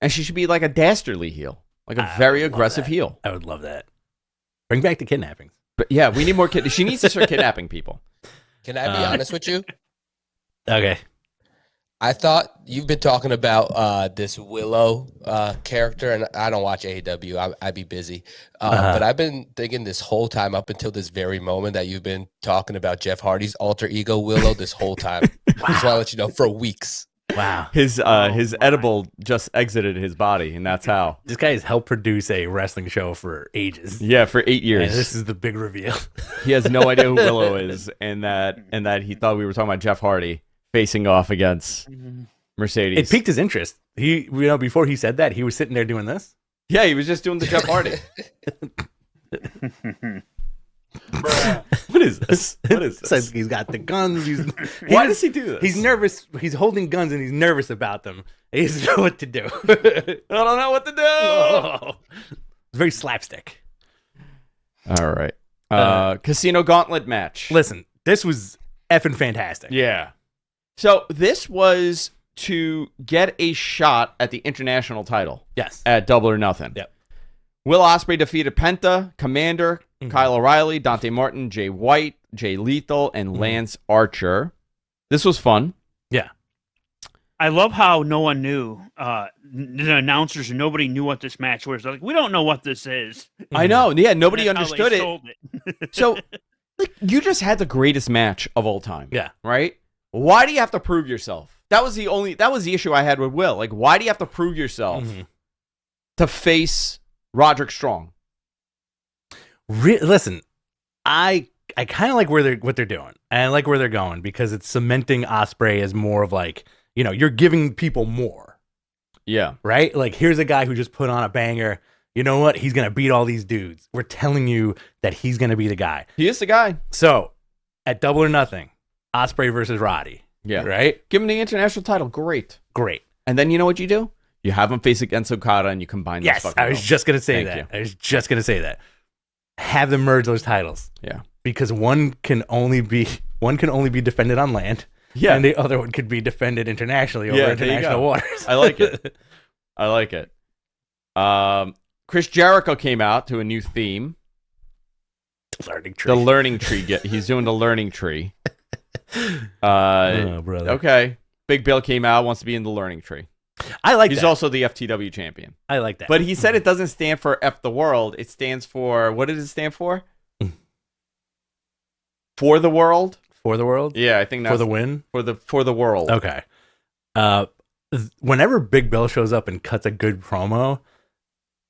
And she should be like a dastardly heel, like a very aggressive heel. I would love that. Bring back the kidnappings. But yeah, we need more She needs to start kidnapping people. Can I be honest with you? Okay. I thought you've been talking about this Willow character, and I don't watch AEW. I'd be busy. But I've been thinking this whole time up until this very moment that you've been talking about Jeff Hardy's alter ego Willow this whole time. Just want to let you know, for weeks. Wow. His edible just exited his body, and that's how. This guy has helped produce a wrestling show for ages. Yeah, for 8 years. And this is the big reveal. He has no idea who Willow is, and that he thought we were talking about Jeff Hardy facing off against Mercedes. It piqued his interest. He, before he said that, he was sitting there doing this. Yeah, he was just doing the Jeff Hardy. What is this? What is this? It's like he's got the guns. Why does he do this? He's nervous. He's holding guns and he's nervous about them. He doesn't know what to do. I don't know what to do. Oh. It's very slapstick. All right. Casino Gauntlet match. Listen, this was effing fantastic. Yeah. So this was to get a shot at the international title. Yes. At Double or Nothing. Yep. Will Ospreay defeated Penta, Commander, Kyle O'Reilly, Dante Martin, Jay White, Jay Lethal, and Lance Archer. This was fun. Yeah. I love how no one knew. The announcers and nobody knew what this match was. They're like, we don't know what this is. I know. Yeah, nobody And that's how understood they it. sold it. So, like, you just had the greatest match of all time. Yeah. Right? Why do you have to prove yourself? That was the issue I had with Will. Like, why do you have to prove yourself to face Roderick Strong? Listen, I kind of like what they're doing. And I like where they're going because it's cementing Osprey as more of like, you're giving people more. Yeah. Right? Like, here's a guy who just put on a banger. You know what? He's going to beat all these dudes. We're telling you that he's going to be the guy. He is the guy. So, at Double or Nothing, Osprey versus Roddy. Yeah. Right? Give him the international title. Great. And then you know what you do? You have him face against Okada and you combine those Yes, fucking I was belts. just going to say Thank that. you. I was just going to say that. Have them merge those titles. Yeah. Because one can only be defended on land. Yeah. And the other one could be defended internationally over Yeah, there you international go. waters. I like it. I like it. Chris Jericho came out to a new theme. Learning tree. The learning tree. He's doing the learning tree. Oh, brother. Okay. Big Bill came out, wants to be in the learning tree. I like He's that. also the FTW champion. I like that. But he said it doesn't stand for F the world. It stands for, what does it stand for? For the world? For the world? Yeah, I think that's For the win? for the world. Okay. Whenever Big Bill shows up and cuts a good promo,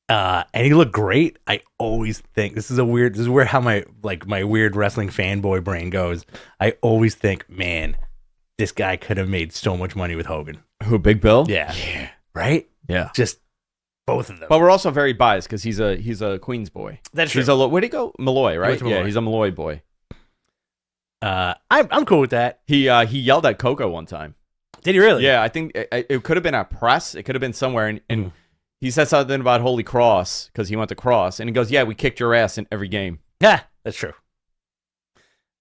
and he looked great, I always think this is where how my weird wrestling fanboy brain goes. I always think, man, this guy could have made so much money with Hogan. Who, Big Bill? Yeah. Right? Yeah. Just both of them. But we're also very biased because he's a Queens boy. That's true. He's where'd he go? Malloy, right? went to Malloy. Yeah, he's a Malloy boy. I'm cool with that. He yelled at Coco one time. Did he really? Yeah, I think it could have been at press. It could have been somewhere, and he said something about Holy Cross because he went to Cross, and he goes, "Yeah, we kicked your ass in every game." Yeah, that's true.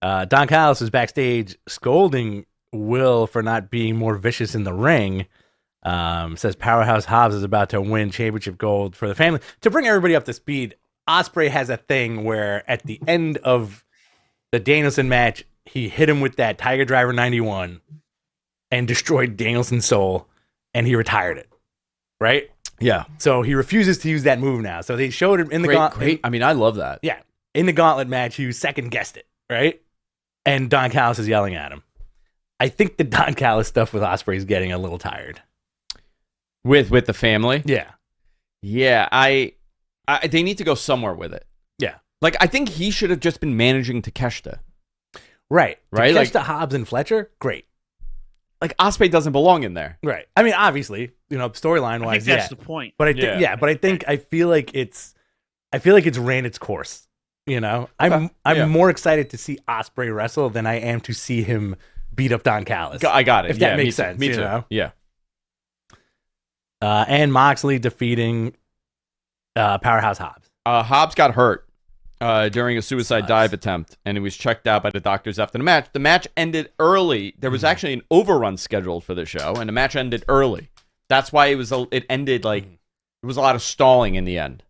Don Callis is backstage scolding Will for not being more vicious in the ring. Says Powerhouse Hobbs is about to win championship gold for the family. To bring everybody up to speed, Osprey has a thing where at the end of the Danielson match, he hit him with that Tiger Driver 91 and destroyed Danielson's soul, and he retired it. Right? Yeah, So he refuses to use that move now. So they showed him in the great. I mean, I love that. Yeah. In the gauntlet match, he second guessed it, right? And Don Callis is yelling at him. I think the Don Callis stuff with Osprey is getting a little tired. With the family. Yeah. Yeah, I they need to go somewhere with it. Yeah. Like, I think he should have just been managing Takeshita. Right. Right, Like like- Hobbs and Fletcher, great. Like, Ospreay doesn't belong in there. Right. I mean, obviously, storyline I think wise, that's yeah. the point. But I feel like it's ran its course. I'm yeah. more excited to see Osprey wrestle than I am to see him beat up Don Callis. I got it. If that Yeah, makes me too. sense, Me you too. know? Yeah. And Moxley defeating Powerhouse Hobbs. Hobbs got hurt. during a suicide dive attempt, and he was checked out by the doctors after the match. The match ended early. There was actually an overrun scheduled for the show, and the match ended early. That's why it ended like there was a lot of stalling in the end.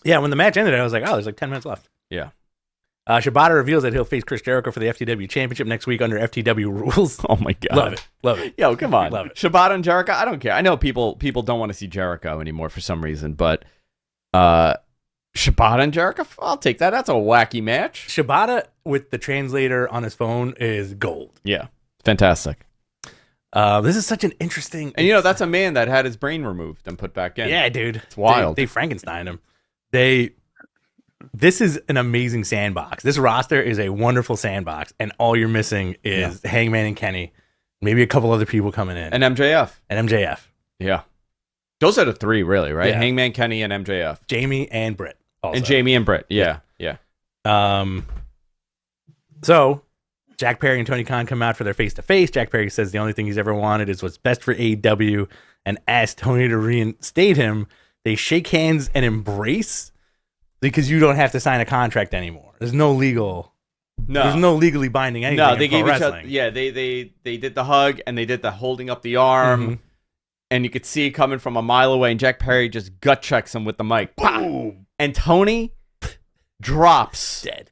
Yeah, when the match ended, I was like, oh, there's like 10 minutes left. Yeah. Shibata reveals that he'll face Chris Jericho for the FTW Championship next week under FTW rules. Oh my god, love it, love it. Yo, come on, Love it. Shibata and Jericho. I don't care. I know people don't want to see Jericho anymore for some reason, but Shibata and Jericho, I'll take that. That's a wacky match. Shibata with the translator on his phone is gold. Yeah, fantastic. This is such an interesting. And that's a man that had his brain removed and put back in. Yeah, dude, it's wild. They Frankenstein him. This is an amazing sandbox. This roster is a wonderful sandbox, and all you're missing is Hangman and Kenny, maybe a couple other people coming in, and MJF. Yeah, those are the three, really, right? Yeah. Hangman, Kenny, and MJF. Jamie and Britt. Also. And Jamie and Britt. Yeah. So Jack Perry and Tony Khan come out for their face-to-face. Jack Perry says the only thing he's ever wanted is what's best for AEW and asks Tony to reinstate him. They shake hands and embrace because you don't have to sign a contract anymore. There's no legally binding anything. No, they in gave pro each other. wrestling. Yeah, they did the hug and they did the holding up the arm, and you could see it coming from a mile away. And Jack Perry just gut checks him with the mic. Boom! And Tony drops Dead.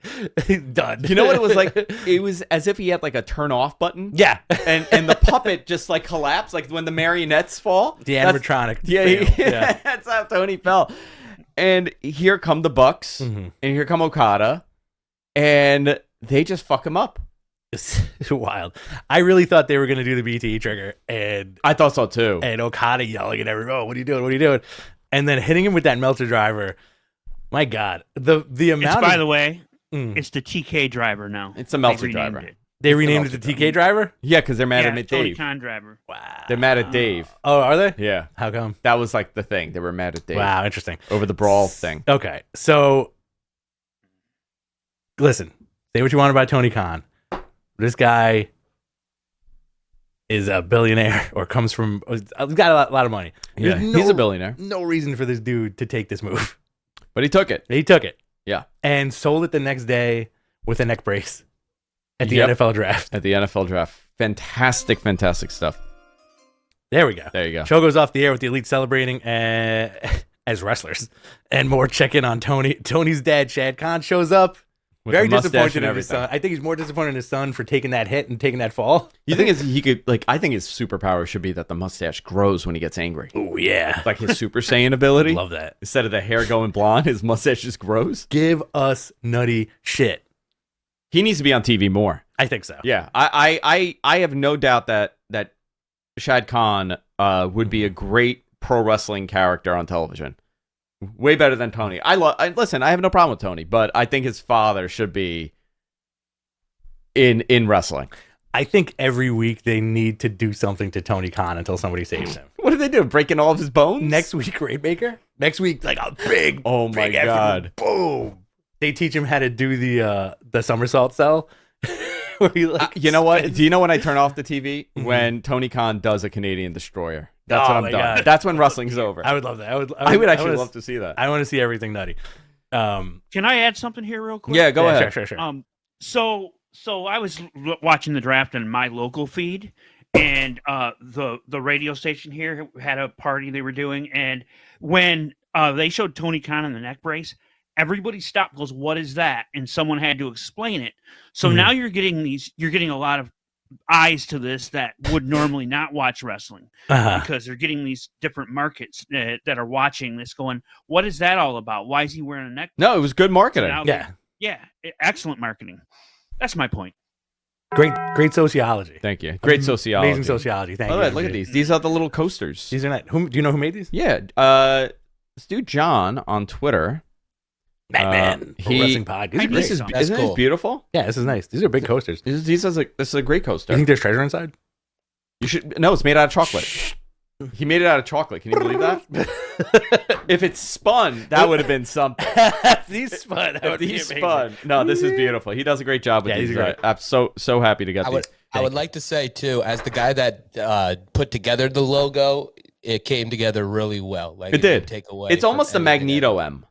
Done. You know what it was like? It was as if he had like a turn off button. Yeah. And the puppet just like collapsed, like when the marionettes fall. The animatronic. Yeah, that's how Tony fell. And here come the Bucks, and here come Okada, and they just fuck him up. It's wild. I really thought they were going to do the BTE trigger, and I thought so too. And Okada yelling at everyone, "Oh, what are you doing? What are you doing?" And then hitting him with that Meltzer driver. My God, the amount. By the way, it's the TK driver now. It's the Meltzer driver. They renamed it the TK driver? Yeah, because they're mad at Tony Dave. Khan driver. Wow. They're mad at Dave. Oh, are they? Yeah. How come? That was like the thing. They were mad at Dave. Wow, interesting. Over the brawl thing. Okay, so listen, say what you want about Tony Khan. This guy is a billionaire or comes from, he's got a lot of money. Yeah, he's a billionaire. No reason for this dude to take this move. But he took it. He took it. Yeah. And sold it the next day with a neck brace at the NFL draft. At the NFL draft. Fantastic, fantastic stuff. There we go. There you go. Show goes off the air with the Elite celebrating as wrestlers. And more check in on Tony. Tony's dad, Shad Khan, shows up. With very the mustache disappointed and in his everything. son. I think he's more disappointed in his son for taking that hit and taking that fall. You think he could, like, I think his superpower should be that the mustache grows when he gets angry. Oh, yeah. Like his Super Saiyan ability. Love that. Instead of the hair going blonde, his mustache just grows. Give us nutty shit. He needs to be on TV more. I think so. Yeah. I have no doubt that Shad Khan would be a great pro wrestling character on television. Way better than Tony. Listen, I have no problem with Tony, but I think his father should be in wrestling. I think every week they need to do something to Tony Khan until somebody saves him. What did they do? Breaking all of his bones? Next week, Rainmaker. Next week, like a big, oh my big God, boom! They teach him how to do the somersault cell. Where he, like, you know what? Do you know when I turn off the TV? When Tony Khan does a Canadian Destroyer. That's when I'm done. God. That's when wrestling's over. I would love that. I would actually love to see that. I want to see everything nutty. Can I add something here real quick? Yeah, go ahead. Sure. So I was watching the draft on my local feed, and the radio station here had a party they were doing, and when they showed Tony Khan in the neck brace, everybody stopped and goes, "What is that?" And someone had to explain it. So now you're getting a lot of eyes to this that would normally not watch wrestling because they're getting these different markets that are watching this going, what is that all about? Why is he wearing a neck? No, it was good marketing. Yeah. Excellent marketing. That's my point. Great sociology. Thank you. Great sociology. Amazing sociology. Thank you. Look at these. These are the little coasters. These are not. Do you know who made these? Yeah. This dude John on Twitter. Madman. Wrestling pod. Isn't this beautiful? Yeah, this is nice. These are big coasters. This is a great coaster. You think there's treasure inside? You should. No, it's made out of chocolate. He made it out of chocolate. Can you believe that? If it's spun, that would have been something. These spun. If these spun. No, this is beautiful. He does a great job with these. He's great. I'm so happy to get these. I would like to say too, as the guy that put together the logo, it came together really well. Like it did. Take away. It's almost a Magneto M.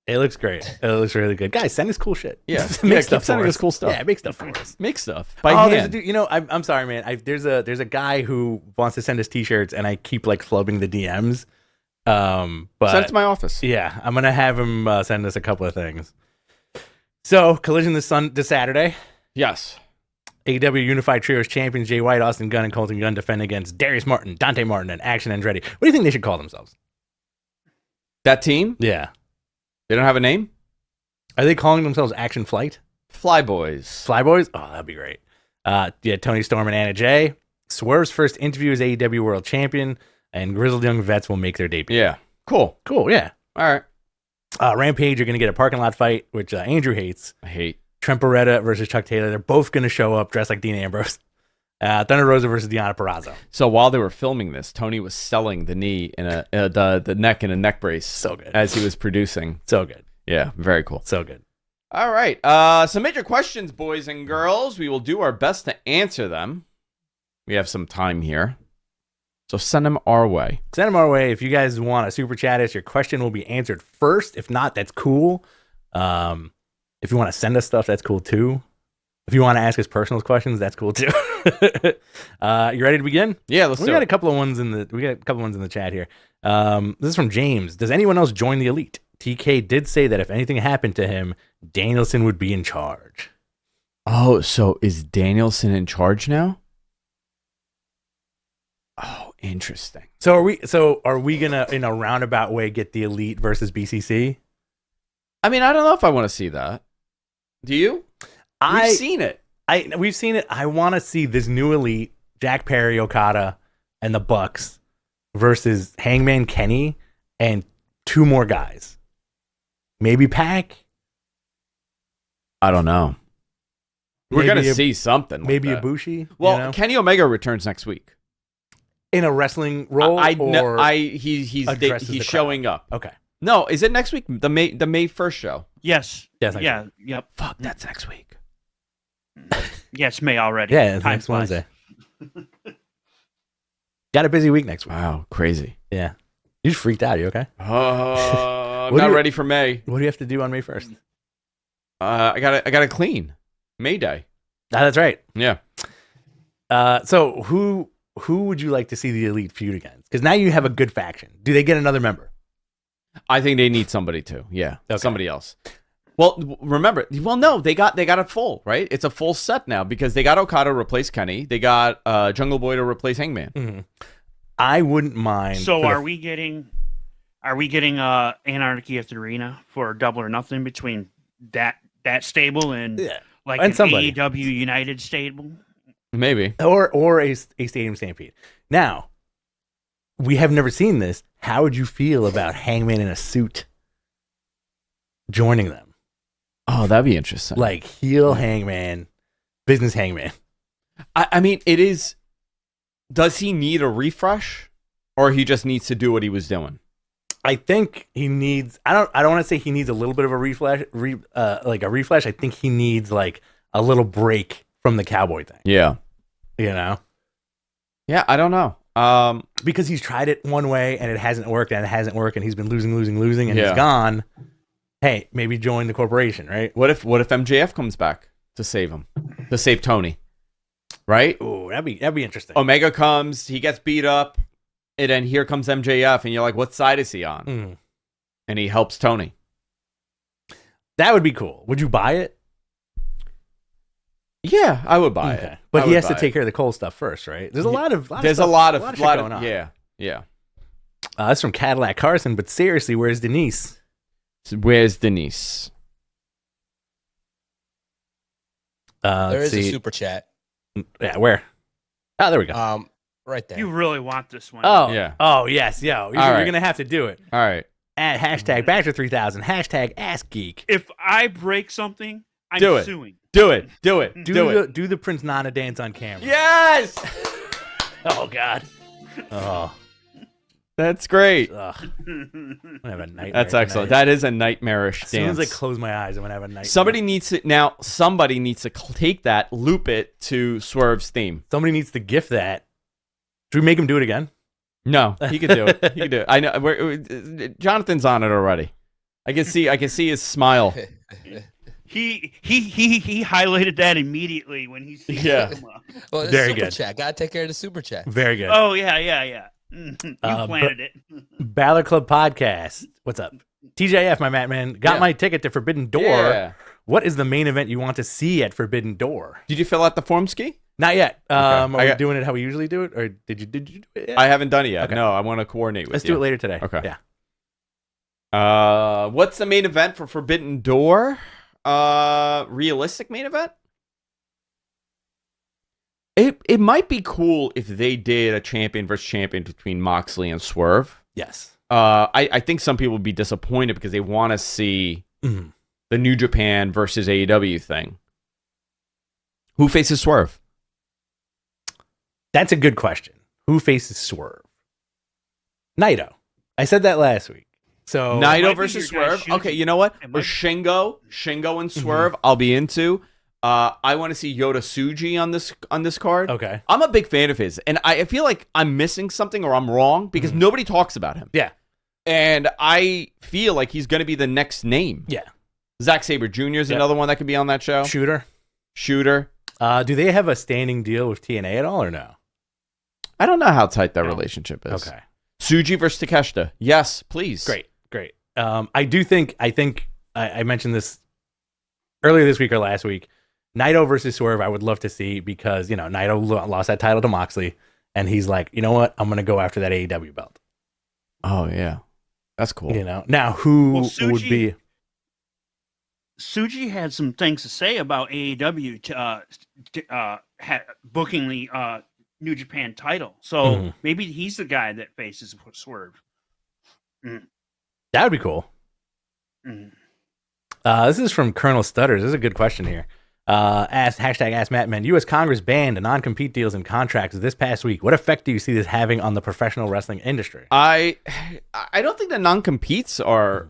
It looks great. It looks really good. Guys, send us cool shit. Yeah. Make Yeah, stuff keep sending for us cool stuff. Yeah, make stuff for us. Make stuff by Oh, there's a hand. dude, I'm sorry, man. There's a guy who wants to send us t-shirts, and I keep like flubbing the DMs. But Send it to my office. yeah, I'm gonna have him send us a couple of things. So, Collision this Saturday. Yes. AEW Unified Trios champions Jay White, Austin Gunn, and Colton Gunn defend against Darius Martin, Dante Martin, and Action Andretti. What do you think they should call themselves? That team? Yeah. They don't have a name? Are they calling themselves Action Flight? Flyboys. Flyboys? Oh, that'd be great. Yeah, Tony Storm and Anna Jay. Swerve's first interview as AEW World Champion, and Grizzled Young Vets will make their debut. Yeah. Cool. Cool, yeah. All right. Rampage, you're going to get a parking lot fight, which Andrew hates. I hate. Trent Beretta versus Chuck Taylor. They're both going to show up dressed like Dean Ambrose. Thunder Rosa versus Deonna Purrazzo. So while they were filming this, Tony was selling the knee in the neck in a neck brace. So good. As he was producing. So good. Yeah, very cool. So good. All right. Submit your questions, boys and girls. We will do our best to answer them. We have some time here. So send them our way. Send them our way. If you guys want to super chat us, your question will be answered first. If not, that's cool. If you want to send us stuff, that's cool too. If you want to ask us personal questions, that's cool too. You ready to begin? Yeah, let's We do got it. a couple of ones in the chat here. This is from James. Does anyone else join the Elite? TK did say that if anything happened to him, Danielson would be in charge. Oh, so is Danielson in charge now? Oh, interesting. So are we gonna in a roundabout way get the Elite versus BCC? I mean, I don't know if I want to see that. Do you? We've seen it. We've seen it. I want to see this new Elite, Jack Perry, Okada, and the Bucks versus Hangman Kenny and two more guys. Maybe Pac. I don't know. We're Maybe gonna see something. Maybe like that. Ibushi. Well, you know? Kenny Omega returns next week. In a wrestling role. He's showing up. Okay. No, is it next week? The May 1st show. Yes. Yes, I Yeah. Yep. Fuck, that's next week. Yeah, it's May already. Yeah, it's Time next flies. Wednesday. Got a busy week next week. Wow, crazy. Yeah. You just freaked out. You okay? I'm What not do you- ready for May. What do you have to do on May 1st? I gotta clean. May Day. That's right. Yeah. So who would you like to see the Elite feud against? Because now you have a good faction. Do they get another member? I think they need somebody too. Yeah. Okay. Somebody else. Well, remember. Well, no, they got it full, right? It's a full set now because they got Okada to replace Kenny. They got Jungle Boy to replace Hangman. Mm-hmm. I wouldn't mind. So are we getting Anarchy at the Arena for Double or Nothing between that stable and like and an somebody. AEW United stable? Maybe. or a stadium stampede? Now, we have never seen this. How would you feel about Hangman in a suit joining them? Oh, that'd be interesting. Like heel Hangman, business Hangman. I mean, it is. Does he need a refresh, or he just needs to do what he was doing? I think he needs. I don't want to say he needs a little bit of a refresh. Like a refresh. I think he needs like a little break from the cowboy thing. Yeah. You know. Yeah, I don't know. Because he's tried it one way and it hasn't worked, and he's been losing, and Yeah. he's gone. Hey, maybe join the corporation, right? What if MJF comes back to save him, to save Tony, right? Ooh, that'd be interesting. Omega comes, he gets beat up, and then here comes MJF, and you're like, what side is he on? Mm. And he helps Tony. That would be cool. Would you buy it? Yeah, I would buy Okay. it. But I he would has to buy take it. care of the Cole stuff first, right? There's a lot of There's stuff, a lot of shit going on. Yeah. That's from Cadillac Carson. But seriously, where's Denise? So where's Denise? There Let's is a see. super chat. Yeah, where? Oh, there we go. Right there. You really want this one? Oh, Yeah. Oh, yes, yo. You're right. gonna have to do it. All right. At hashtag Bachelor3000, hashtag AskGeek. If I break something, I'm Do it. suing. Do it. Do it. Do the Prince Nana dance on camera. Yes! Oh God. Oh. That's great. Ugh. I'm gonna have a nightmare. That's excellent. tonight. That is a nightmarish As soon dance. as I close my eyes, I'm gonna have a nightmare. Somebody needs to take that, loop it to Swerve's theme. Somebody needs to gift that. Should we make him do it again? No, he could do it. He could do it. I know. Jonathan's on it already. I can see his smile. He highlighted that immediately when he sees Yeah. it come up. Well, it's Very super good. chat. Gotta take care of the super chat. Very good. Oh yeah. You planted it. Balor Club Podcast. What's up? TJF, my man. Got Yeah. my ticket to Forbidden Door. Yeah. What is the main event you want to see at Forbidden Door? Did you fill out the form ski? Not yet. Are we I got- doing it how we usually do it, or did you do it yet? I haven't done it yet. Okay. No, I want to coordinate with Let's you. do it later today. Okay. Yeah. What's the main event for Forbidden Door? Realistic main event? It might be cool if they did a champion versus champion between Moxley and Swerve. Yes. I think some people would be disappointed because they want to see Mhm. the New Japan versus AEW thing. Who faces Swerve? That's a good question. Who faces Swerve? Naito. I said that last week. So might Naito be versus your guy Swerve. shooting. Okay, you know what? It Or might- Shingo and Swerve. I'll be into. I want to see Yota Tsuji on this card. okay. I'm a big fan of his, and I feel like I'm missing something or I'm wrong because nobody talks about him. Yeah. And I feel like he's going to be the next name. Yeah. Zack Sabre Jr. is Yep. another one that could be on that show. Shooter. Shooter. Do they have a standing deal with TNA at all or no? I don't know how tight that No. relationship is. Okay. Tsuji versus Takeshita. Yes, please. Great. I think I mentioned this earlier this week or last week. Naito versus Swerve, I would love to see because, Naito lost that title to Moxley, and he's like, you know what? I'm going to go after that AEW belt. Oh, yeah. That's cool. Now who Well, would be? Tsuji had some things to say about AEW booking the New Japan title. So Mhm. maybe he's the guy that faces Swerve. That would be cool. Mm. This is from Colonel Stutters. This is a good question here. Ask Mattman. U.S. Congress banned non-compete deals and contracts this past week. What effect do you see this having on the professional wrestling industry? I don't think the non-competes are...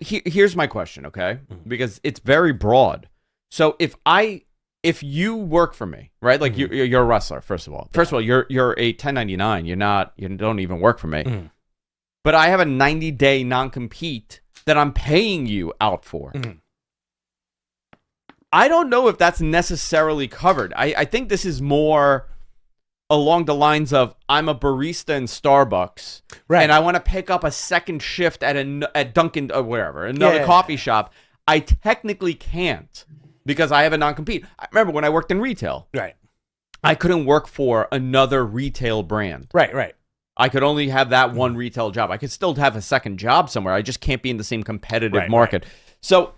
Here's my question, okay? Because it's very broad. So if you work for me, right? Like you're a wrestler, first of all. First of all, you're a 1099. You don't even work for me. Mhm. But I have a 90-day non-compete that I'm paying you out for. Mhm. I don't know if that's necessarily covered. I think this is more along the lines of I'm a barista in Starbucks, Right. and I want to pick up a second shift at Dunkin' or wherever, another Yeah. coffee shop. I technically can't because I have a non-compete. I remember when I worked in retail, Right. I couldn't work for another retail brand. Right. I could only have that one retail job. I could still have a second job somewhere. I just can't be in the same competitive Right, market. So,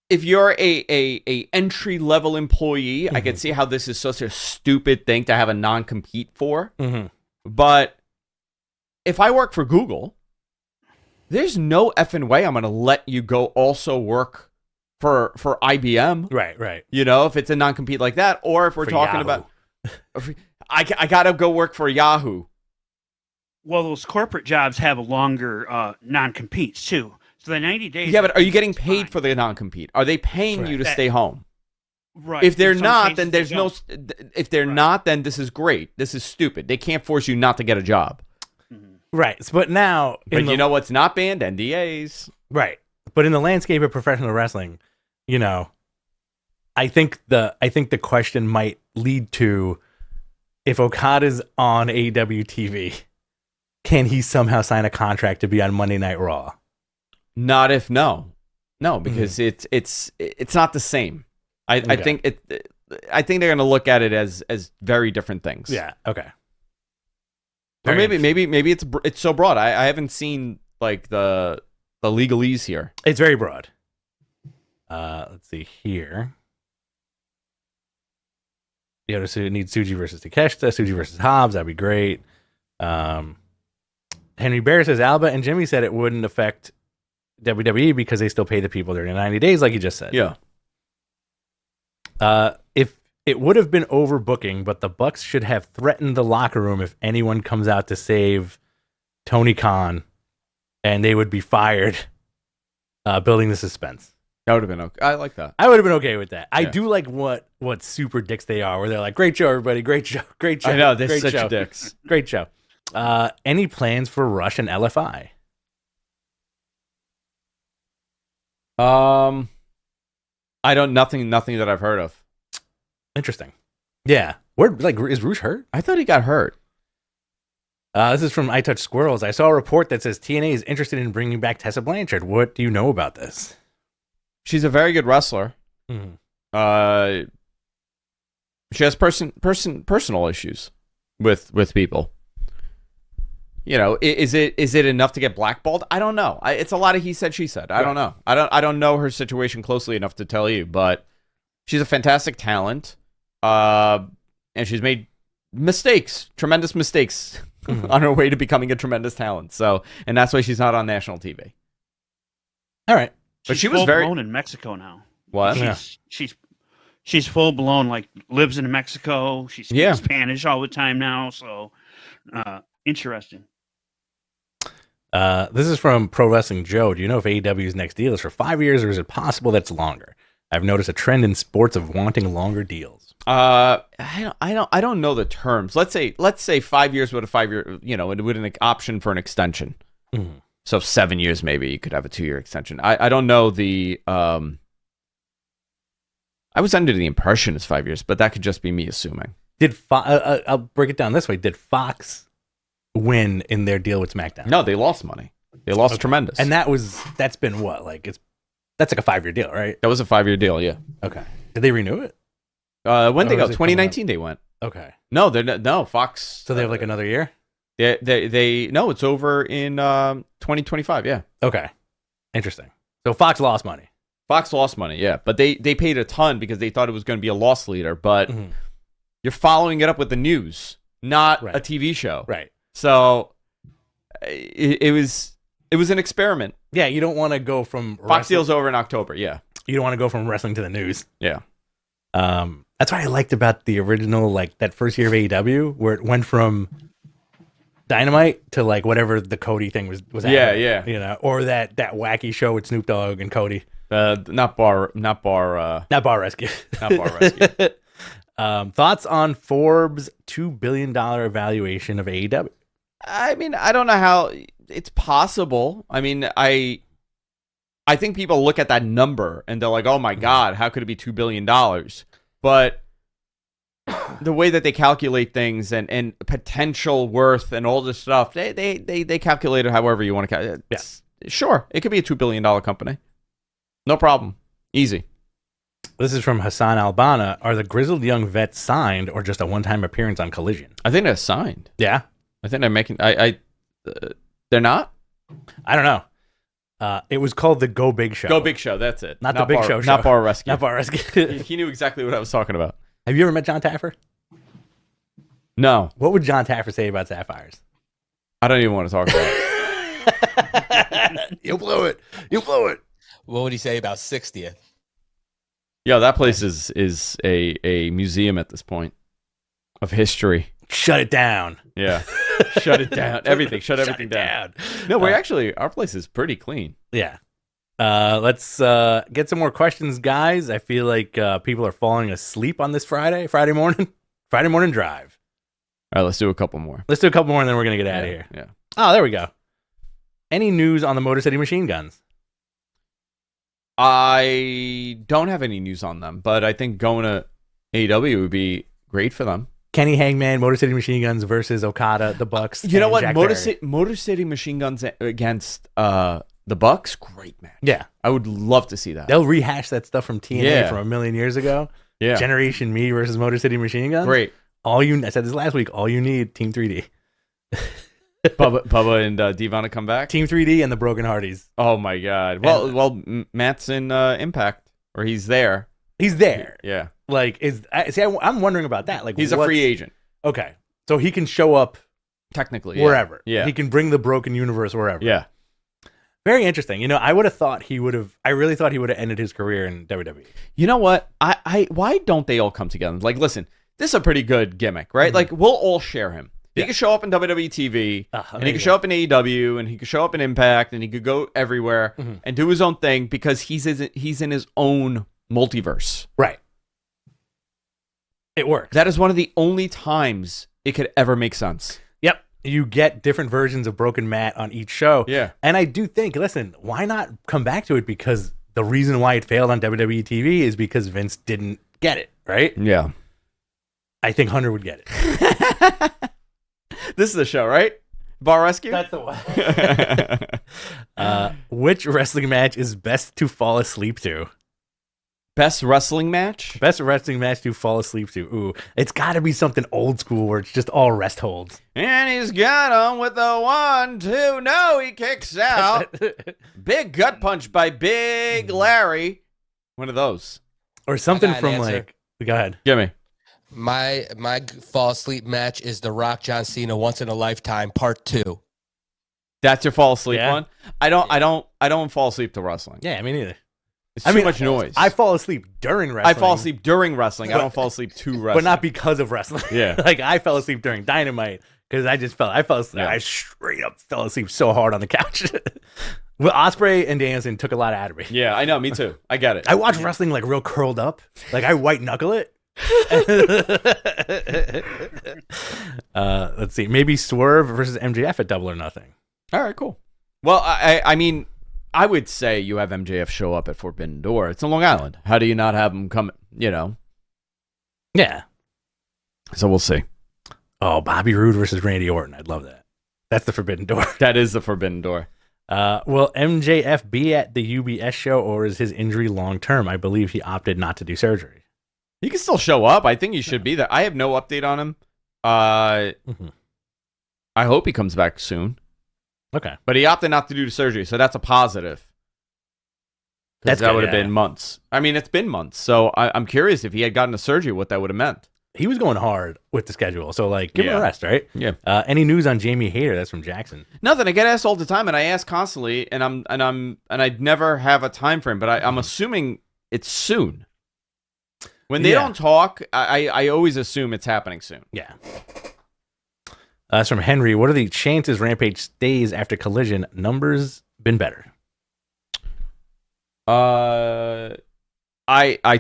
if you're a entry level employee, I could see how this is such a stupid thing to have a non-compete for. Mm-hmm. But if I work for Google, there's no effing way I'm going to let you go also work for IBM. Right. If it's a non-compete like that, or if we're For talking Yahoo. about, I got to go work for Yahoo. Well, those corporate jobs have a longer non-competes too. So the 90 days. Yeah, but are you getting is paid fine. for the non-compete? Are they paying you to That- stay home? Right. If they're In some not, cases then they there's no. don't. If they're Right. not, then this is great. This is stupid. They can't force you not to get a job. Right. But now, But you know what's not banned? NDAs. right. But in the landscape of professional wrestling, I think the question might lead to if Okada's on AEW TV, can he somehow sign a contract to be on Monday Night Raw? Not if no, because it's not the same. I Okay. think I think they're going to look at it as very different things. Yeah. Okay. Or Very maybe it's so broad. I haven't seen like the legalese here. It's very broad. Let's see here. Yoda needs Tsuji versus Takeshita, Tsuji versus Hobbs. That'd be great. Henry Bear says Alba and Jimmy said it wouldn't affect WWE because they still pay the people during the 90 days, like you just said. Yeah. If it would have been overbooking, but the Bucks should have threatened the locker room if anyone comes out to save Tony Khan, and they would be fired. Building the suspense. That would have been okay. I like that. I would have been okay with that. I Yeah. do like what super dicks they are, where they're like, "Great show, everybody! Great show, great show." I know they're great such show. dicks. Great show. Any plans for Rush and LFI? I don't nothing that I've heard of. Interesting. Yeah. Where is Rush hurt? I thought he got hurt. This is from I Touch Squirrels. I saw a report that says TNA is interested in bringing back Tessa Blanchard. What do you know about this? She's a very good wrestler. Mm-hmm. She has personal issues with people. You know, is it enough to get blackballed? I don't know. It's a lot of he said, she said. I don't know. I don't know her situation closely enough to tell you, but she's a fantastic talent. And she's made mistakes, tremendous mistakes on her way to becoming a tremendous talent. So, and that's why she's not on national TV. All right. But She's she was full very blown in Mexico now. What? She's full blown, like lives in Mexico. She speaks Yeah. Spanish all the time now. So interesting. This is from Pro Wrestling Joe. Do you know if AEW's next deal is for 5 years or is it possible that's longer? I've noticed a trend in sports of wanting longer deals. I don't know the terms. Let's say 5 years with a 5-year, with an option for an extension. Mm-hmm. So 7 years, maybe you could have a 2-year extension. I don't know the. I was under the impression it's 5 years, but that could just be me assuming. I'll break it down this way. Did Fox win in their deal with SmackDown? No, they lost money. They lost tremendous. And that's been what? That's like a 5-year deal, right? That was a 5-year deal, yeah. Okay. Did they renew it? When they Or go? is it coming 2019 they went. Okay. No, no, Fox. So they have like another year? They no, it's over in 2025, yeah. Okay. Interesting. So Fox lost money. Fox lost money, yeah. But they paid a ton because they thought it was going to be a loss leader, but you're following it up with the news, not a TV show. Right. So it was an experiment. Yeah, you don't want to go from Fox deal's over in October, yeah. You don't want to go from wrestling to the news. Yeah. That's what I liked about the original, like that first year of AEW, where it went from Dynamite to like whatever the Cody thing was. Yeah. Or that wacky show with Snoop Dogg and Cody. Not bar rescue. Not bar rescue. Thoughts Thoughts on Forbes' $2 billion evaluation of AEW? I mean, I don't know how it's possible. I mean, I think people look at that number and they're like, "Oh my God, how could it be $2 billion?" But the way that they calculate things and potential worth and all this stuff, they calculate it however you want to calculate. Yeah. Sure, it could be a $2 billion company. No problem. Easy. This is from Hassan Albana. Are the grizzled young vets signed or just a one-time appearance on Collision? I think they're signed. Yeah. I think they're making. They're not. I don't know. It was called the Go Big Show. Go Big Show. That's it. Not the Big Show. Not Bar Rescue. Not Bar Rescue. He knew exactly what I was talking about. Have you ever met John Taffer? No. What would John Taffer say about Sapphires? I don't even want to talk about it. You blew it. You blew it. What would he say about 60th? Yo, that place is a museum at this point of history. Shut it down. Yeah. Shut it down. Everything. Shut everything down. No, our place is pretty clean. Yeah. Let's get some more questions, guys. I feel like people are falling asleep on this Friday morning drive. All right, let's do a couple more. Let's do a couple more and then we're going to get out of here. Yeah. Oh, there we go. Any news on the Motor City Machine Guns? I don't have any news on them, but I think going to AEW would be great for them. Kenny Hangman, Motor City Machine Guns versus Okada, the Bucks. You know what? Jack Motor City Machine Guns against the Bucks, great match. Yeah. I would love to see that. They'll rehash that stuff from TNA from a million years ago. Yeah. Generation Me versus Motor City Machine Guns. Great. I said this last week, all you need, Team 3D. Bubba and Devon to come back. Team 3D and the Broken Hardys. Oh my God! Well, Matt's in Impact, or he's there. He's there. Yeah, like I'm wondering about that. Like he's a free agent. Okay, so he can show up technically wherever. Yeah, he can bring the Broken Universe wherever. Yeah, very interesting. I would have thought he would have. I really thought he would have ended his career in WWE. You know what? Why don't they all come together? Like, listen, this is a pretty good gimmick, right? Mm-hmm. Like, we'll all share him. He could show up in WWE TV, and he could show up in AEW, and he could show up in Impact, and he could go everywhere and do his own thing because he's in his own multiverse. Right. It works. That is one of the only times it could ever make sense. Yep. You get different versions of Broken Matt on each show. Yeah. And I do think, listen, why not come back to it? Because the reason why it failed on WWE TV is because Vince didn't get it, right? Yeah. I think Hunter would get it. This is the show, right? Bar Rescue? That's the one. Which wrestling match is best to fall asleep to? Best wrestling match? Best wrestling match to fall asleep to. Ooh, it's got to be something old school where it's just all rest holds. And he's got him with the 1, 2. No, he kicks out. Big gut punch by Big Larry. One of those. Or something I got from an answer. like, go ahead. Give me. My fall asleep match is The Rock John Cena Once in a Lifetime Part 2. That's your fall asleep Yeah. one? I don't fall asleep to wrestling. Yeah, me neither. It's too much noise. I fall asleep during wrestling. I fall asleep during wrestling. I don't fall asleep to wrestling. but not because of wrestling. Yeah. Like I fell asleep during Dynamite because I fell asleep. Yeah. I straight up fell asleep so hard on the couch. Well, Osprey and Danielson took a lot out of me. Yeah, I know. Me too. I get it. I watch wrestling like real curled up. Like I white knuckle it. Let's see. Maybe Swerve versus MJF at Double or Nothing. All right, cool. Well, I mean, I would say you have MJF show up at Forbidden Door. It's in Long Island. How do you not have him come, Yeah. So we'll see. Oh, Bobby Roode versus Randy Orton. I'd love that. That's the Forbidden Door. That is the Forbidden Door. Will MJF be at the UBS show or is his injury long term? I believe he opted not to do surgery. He can still show up. I think he should be there. I have no update on him. I hope he comes back soon. Okay. But he opted not to do the surgery, so that's a positive. That would have been months. I mean, it's been months. So I'm curious if he had gotten a surgery, what that would have meant. He was going hard with the schedule, so like give him a rest, right? Yeah. Any news on Jamie Hayter? That's from Jackson. Nothing. I get asked all the time, and I ask constantly, and I never have a time frame, but I'm assuming it's soon. When they don't talk, I always assume it's happening soon. Yeah. That's from Henry. What are the chances Rampage stays after Collision? Numbers been better. I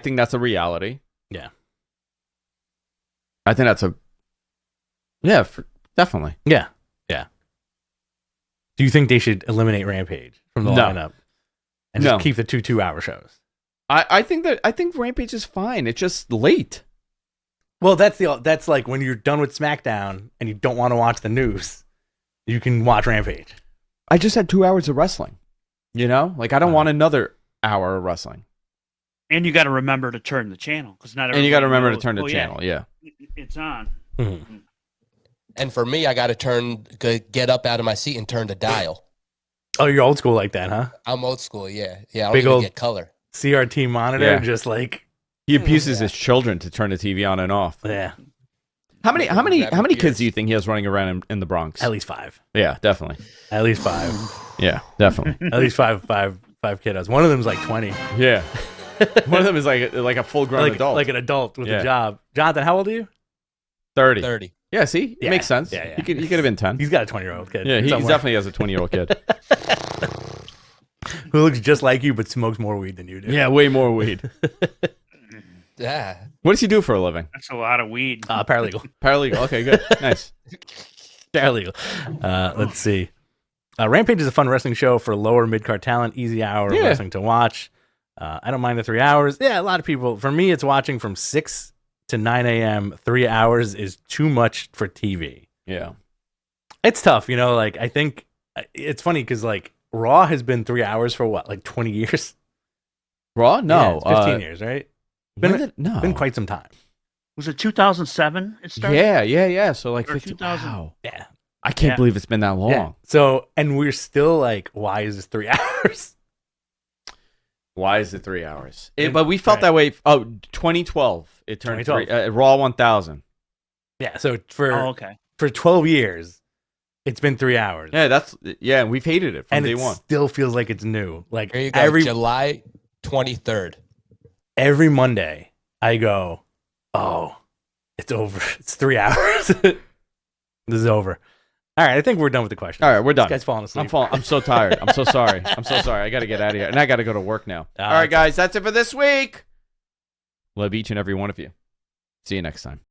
think that's a reality. Yeah. I think that's definitely. Yeah. Yeah. Do you think they should eliminate Rampage from the lineup and just keep the 2-2-hour shows? I think Rampage is fine. It's just late. Well, that's like when you're done with SmackDown and you don't want to watch the news, you can watch Rampage. I just had 2 hours of wrestling. Like I don't want another hour of wrestling. And you got to remember to turn the channel because not. And you got to remember knows, to turn the channel. Yeah. It's on. Mm-hmm. And for me, I got to get up out of my seat and turn the dial. Oh, you're old school like that, huh? I'm old school, yeah. Yeah, I Big don't even old- get color. CRT monitor, Yeah. just like He abuses his children to turn the TV on and off. yeah, How many Rabbit kids ears. do you think he has running around in the Bronx? at least 5. Yeah, definitely. At least 5. Yeah, definitely. At least five kiddos. One of them's like 20, Yeah. One of them is like a full grown adult. like an adult with Yeah. a job. Jonathan, how old are you? 30. 30. Yeah, see? It Yeah. makes sense. Yeah, yeah. He could have been 10. He's got a 20-year-old kid. Yeah, he somewhere definitely has a 20-year-old kid. who looks just like you but smokes more weed than you do. Yeah, way more weed. Yeah. What does he do for a living? That's a lot of weed. Paralegal. Paralegal. Okay, good. Nice. Paralegal. Let's see. Rampage is a fun wrestling show for lower mid-card talent, easy hour of Yeah. wrestling to watch. I don't mind the 3 hours. Yeah, a lot of people. For me, it's watching from 6 to 9 a.m. 3 hours is too much for TV. Yeah. It's tough, like I think it's funny because like Raw has been 3 hours for what, like 20 years? Raw? No. Yeah, it's 15 years, right? No. Been quite some time. Was it 2007? It started. Yeah. So like Or 50. 2000. Wow. Yeah. I can't Yeah. believe it's been that long. Yeah. So, and we're still like, why is this 3 hours? Why is it 3 hours? But we felt that way. Oh, 2012. It turned 2012. Raw 1000. Yeah. So Oh, okay. for 12 years, it's been 3 hours. Yeah, we've hated it from And day it one. still feels like it's new. Like Here you go. every July 23rd. Monday, I go, oh, it's over. It's 3 hours. This is over. All right, I think we're done with the questions. All right, we're done. This guy's falling asleep. I'm so tired. I'm so sorry. I'm so sorry. I got to get out of here. And I got to go to work now. All right, guys, that's it for this week. Love each and every one of you. See you next time.